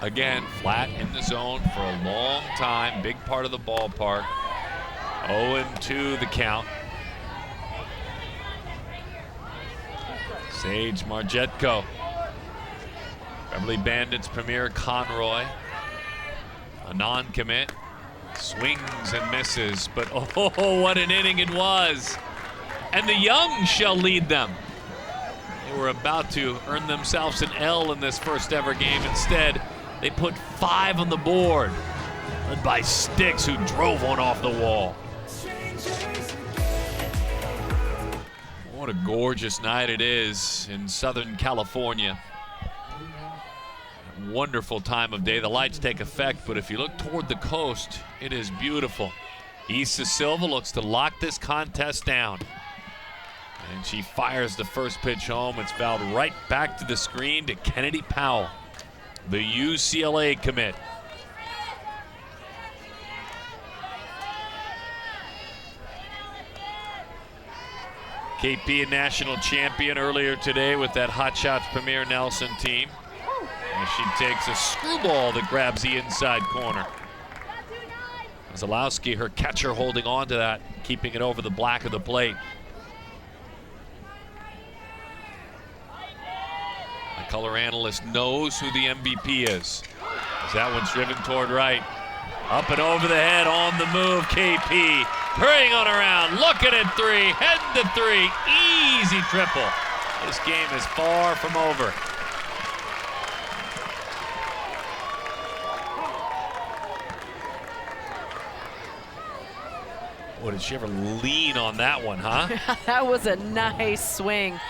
Again, flat in the zone for a long time, big part of the ballpark. 0-2 the count. Sage Margetko. Beverly Bandits premier Conroy. A non-commit. Swings and misses, but oh, what an inning it was. And the young shall lead them. They were about to earn themselves an L in this first ever game. Instead, they put 5 on the board, led by Sticks, who drove one off the wall. What a gorgeous night it is in Southern California. Wonderful time of day. The lights take effect, but if you look toward the coast, it is beautiful. Issa Silva looks to lock this contest down. And she fires the first pitch home. It's fouled right back to the screen to Kennedy Powell, the UCLA commit. KP a national champion earlier today with that Hot Shots Premier Nelson team. As she takes a screwball that grabs the inside corner. Zalowski, her catcher, holding on to that, keeping it over the black of the plate. The color analyst knows who the MVP is. As that one's driven toward right. Up and over the head, on the move, KP. Hurrying on around, looking at 3, heading to 3. Easy triple. This game is far from over. Boy, did she ever lean on that one, huh? That was a nice swing.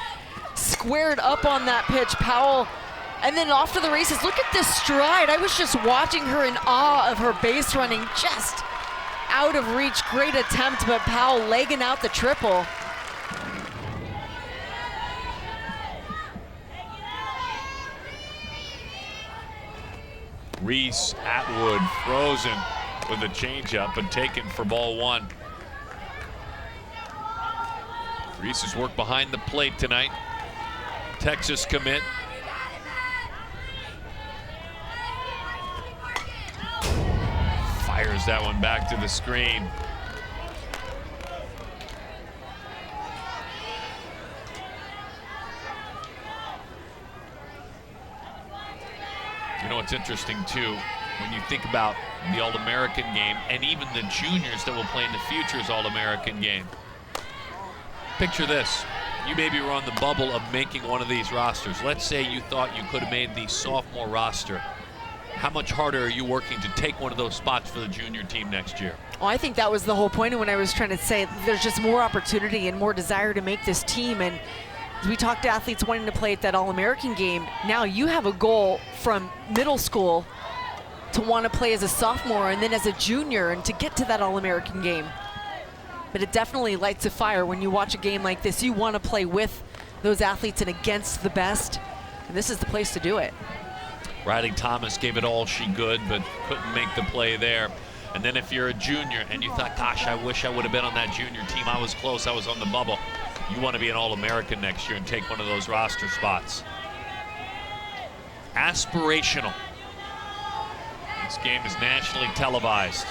Squared up on that pitch, Powell, and then off to the races. Look at this stride. I was just watching her in awe of her base running, just out of reach. Great attempt, but Powell legging out the triple. Reese Atwood frozen with a changeup and taken for ball 1. Reese's work behind the plate tonight. Texas commit. Fires that one back to the screen. You know, it's interesting too, when you think about the All-American game and even the juniors that will play in the future's All-American game. Picture this. You maybe were on the bubble of making one of these rosters. Let's say you thought you could have made the sophomore roster. How much harder are you working to take one of those spots for the junior team next year? Well, I think that was the whole point of when I was trying to say there's just more opportunity and more desire to make this team. And as we talked to athletes wanting to play at that All-American game, now you have a goal from middle school to want to play as a sophomore and then as a junior and to get to that All-American game. But it definitely lights a fire when you watch a game like this. You want to play with those athletes and against the best, and this is the place to do it. Riley Thomas gave it all she could, but couldn't make the play there. And then if you're a junior and you thought, gosh, I wish I would have been on that junior team. I was close. I was on the bubble. You want to be an All-American next year and take one of those roster spots. Aspirational. This game is nationally televised.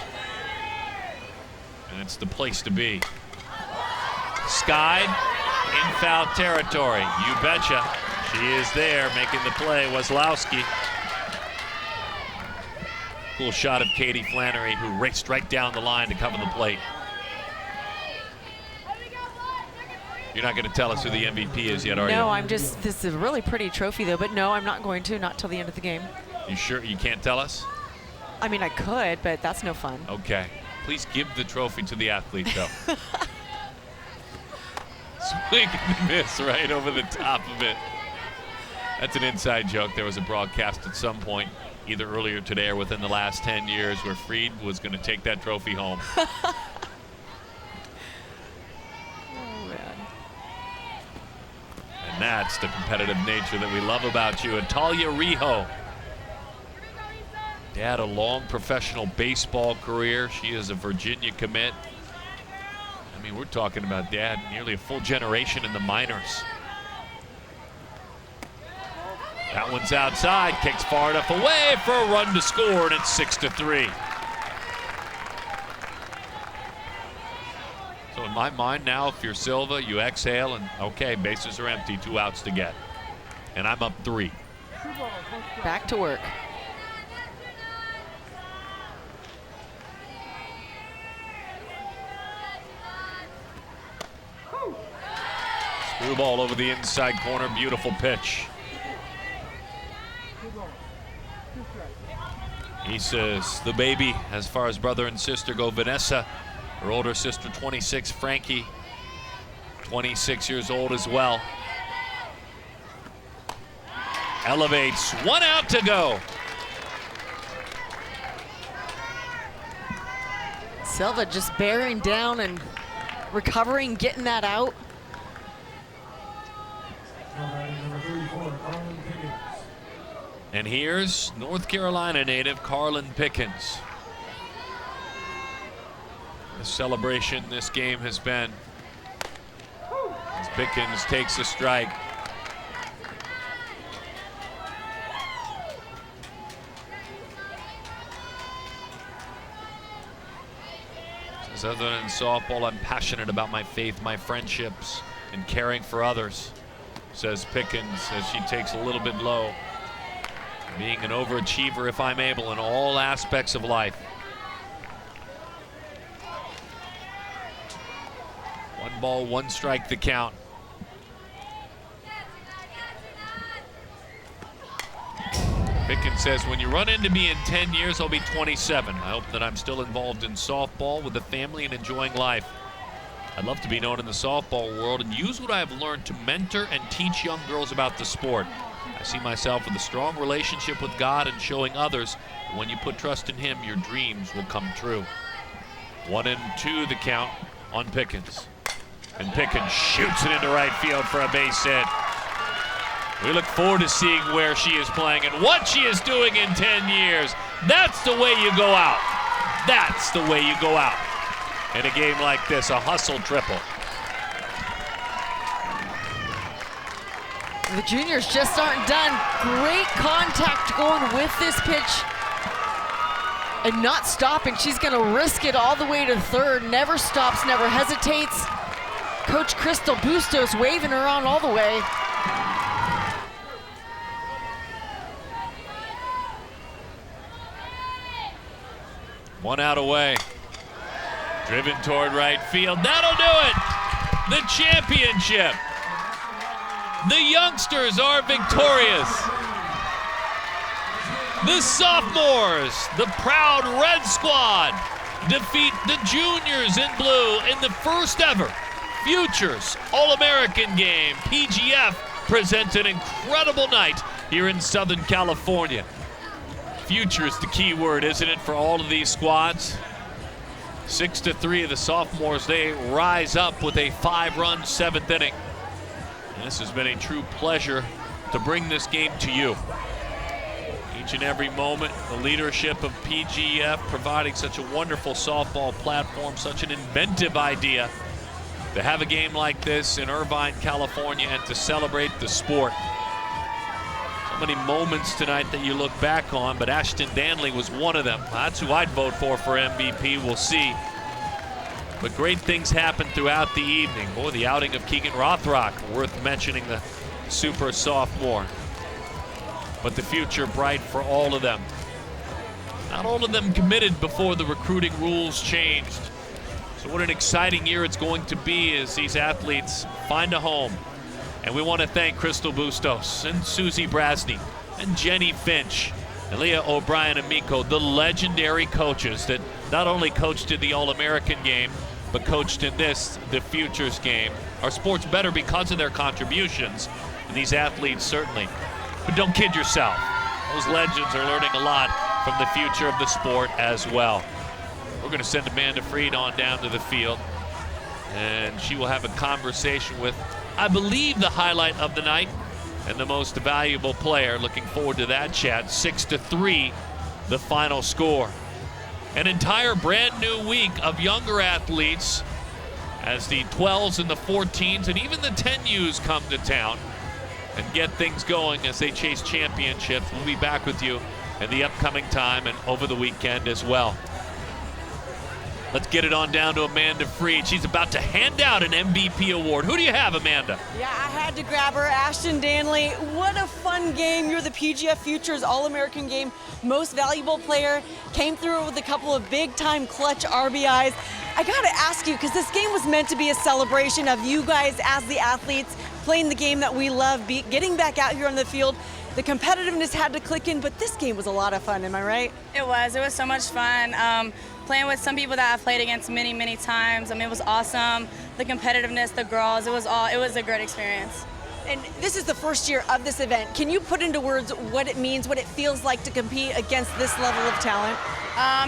And it's the place to be. Skied in foul territory. You betcha. She is there making the play. Weslowski. Cool shot of Katie Flannery, who raced right down the line to cover the plate. You're not going to tell us who the MVP is yet, are you? No, I'm just, this is a really pretty trophy though, but no, I'm not going to, not till the end of the game. You sure you can't tell us? I mean, I could, but that's no fun. Okay. Please give the trophy to the athlete, though. Swing and miss right over the top of it. That's an inside joke. There was a broadcast at some point, either earlier today or within the last 10 years, where Freed was going to take that trophy home. Oh, man. And that's the competitive nature that we love about you. And Talia Rijo. Dad, a long professional baseball career. She is a Virginia commit. I mean, we're talking about Dad, nearly a full generation in the minors. That one's outside, kicks far enough away for a run to score, and it's 6-3. So in my mind now, if you're Silva, you exhale and, okay, bases are empty, 2 outs to get. And I'm up 3. Back to work. Screw ball over the inside corner, beautiful pitch. He says the baby, as far as brother and sister go, Vanessa, her older sister 26, Frankie, 26 years old as well. Elevates, 1 out to go. Silva just bearing down and recovering, getting that out. And here's North Carolina native Carlin Pickens. The celebration this game has been as Pickens takes a strike. Says, other than softball, I'm passionate about my faith, my friendships, and caring for others, says Pickens as she takes a little bit low. Being an overachiever, if I'm able, in all aspects of life. 1 ball, 1 strike the count. Pickens says, when you run into me in 10 years, I'll be 27. I hope that I'm still involved in softball with the family and enjoying life. I'd love to be known in the softball world and use what I have learned to mentor and teach young girls about the sport. I see myself with a strong relationship with God and showing others that when you put trust in Him, your dreams will come true. 1-2 the count on Pickens. And Pickens shoots it into right field for a base hit. We look forward to seeing where she is playing and what she is doing in 10 years. That's the way you go out. That's the way you go out. In a game like this, a hustle triple. The juniors just aren't done. Great contact going with this pitch and not stopping. She's going to risk it all the way to third. Never stops, never hesitates. Coach Crystal Bustos waving her on all the way. One out away. Driven toward right field. That'll do it. The championship. The youngsters are victorious. The sophomores, the proud Red Squad, defeat the juniors in blue in the first ever Futures All American Game. PGF presents an incredible night here in Southern California. Future is the key word, isn't it, for all of these squads? 6-3 of the sophomores, they rise up with a 5-run 7th inning. And this has been a true pleasure to bring this game to you. each and every moment. The leadership of PGF providing such a wonderful softball platform, such an inventive idea to have a game like this in Irvine, California, and to celebrate the sport. So many moments tonight that you look back on, but Ashton Danley was one of them. That's who I'd vote for MVP. We'll see. But great things happened throughout the evening. Boy, the outing of Keegan Rothrock, worth mentioning, the super sophomore. But the future bright for all of them. Not all of them committed before the recruiting rules changed. So what an exciting year it's going to be as these athletes find a home. And we want to thank Crystal Bustos and Susie Brasney and Jenny Finch and Leah O'Brien-Amico, the legendary coaches that not only coached in the All American game, but coached in this, the Futures game. Our sport's better because of their contributions, and these athletes certainly. But don't kid yourself. Those legends are learning a lot from the future of the sport as well. We're going to send Amanda Freed on down to the field, and she will have a conversation with, I believe, the highlight of the night and the most valuable player. Looking forward to that chat. 6-3, the final score. An entire brand new week of younger athletes as the 12s and the 14s and even the 10Us come to town and get things going as they chase championships. We'll be back with you in the upcoming time and over the weekend as well. Let's get it on down to Amanda Freed. She's about to hand out an MVP award. Who do you have, Amanda? Yeah, I had to grab her. Ashton Danley. What a fun game. You're the PGF Futures All American Game most valuable player. Came through with a couple of big-time clutch RBIs. I got to ask you, because this game was meant to be a celebration of you guys as the athletes playing the game that we love, getting back out here on the field. The competitiveness had to click in, but this game was a lot of fun, am I right? It was so much fun. Playing with some people that I've played against many, many times. I mean, it was awesome. The competitiveness, the girls, it was a great experience. And this is the first year of this event. Can you put into words what it means, what it feels like to compete against this level of talent?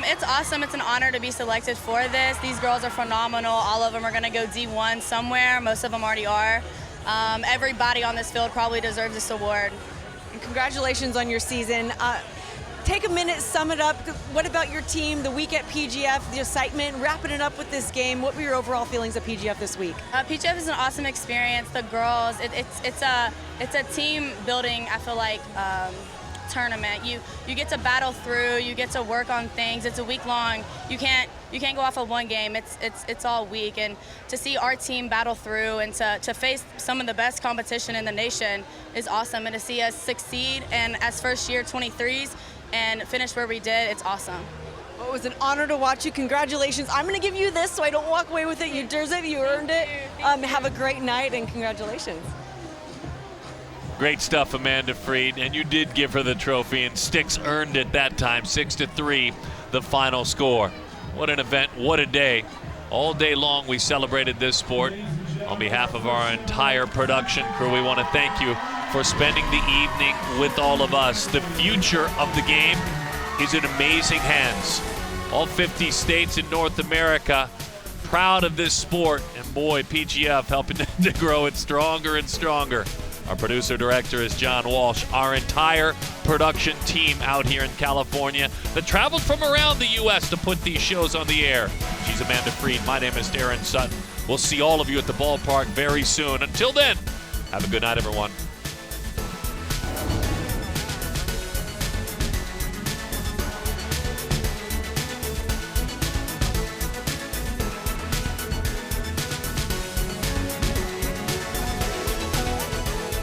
It's awesome. It's an honor to be selected for this. These girls are phenomenal. All of them are going to go D1 somewhere. Most of them already are. Everybody on this field probably deserves this award. And congratulations on your season. Take a minute, sum it up. What about your team, the week at PGF, the excitement, wrapping it up with this game? What were your overall feelings at PGF this week? PGF is an awesome experience. The girls, it's a team building, I feel like, tournament. You get to battle through, you get to work on things. It's a week long. You can't go off of one game. It's all week, and to see our team battle through and to face some of the best competition in the nation is awesome, and to see us succeed and as first year 23s and finish where we did, it's awesome. Well, it was an honor to watch you. Congratulations. I'm going to give you this so I don't walk away with it. You deserve it. You earned it. Have a great night, and congratulations. Great stuff, Amanda Freed, and you did give her the trophy, and Sticks earned it that time. 6-3, the final score. What an event, what a day. All day long we celebrated this sport. On behalf of our entire production crew, we want to thank you for spending the evening with all of us. The future of the game is in amazing hands. All 50 states in North America proud of this sport, and boy, PGF helping to grow it stronger and stronger. Our producer-director is John Walsh. Our entire production team out here in California that traveled from around the U.S. to put these shows on the air. She's Amanda Freed. My name is Darren Sutton. We'll see all of you at the ballpark very soon. Until then, have a good night, everyone.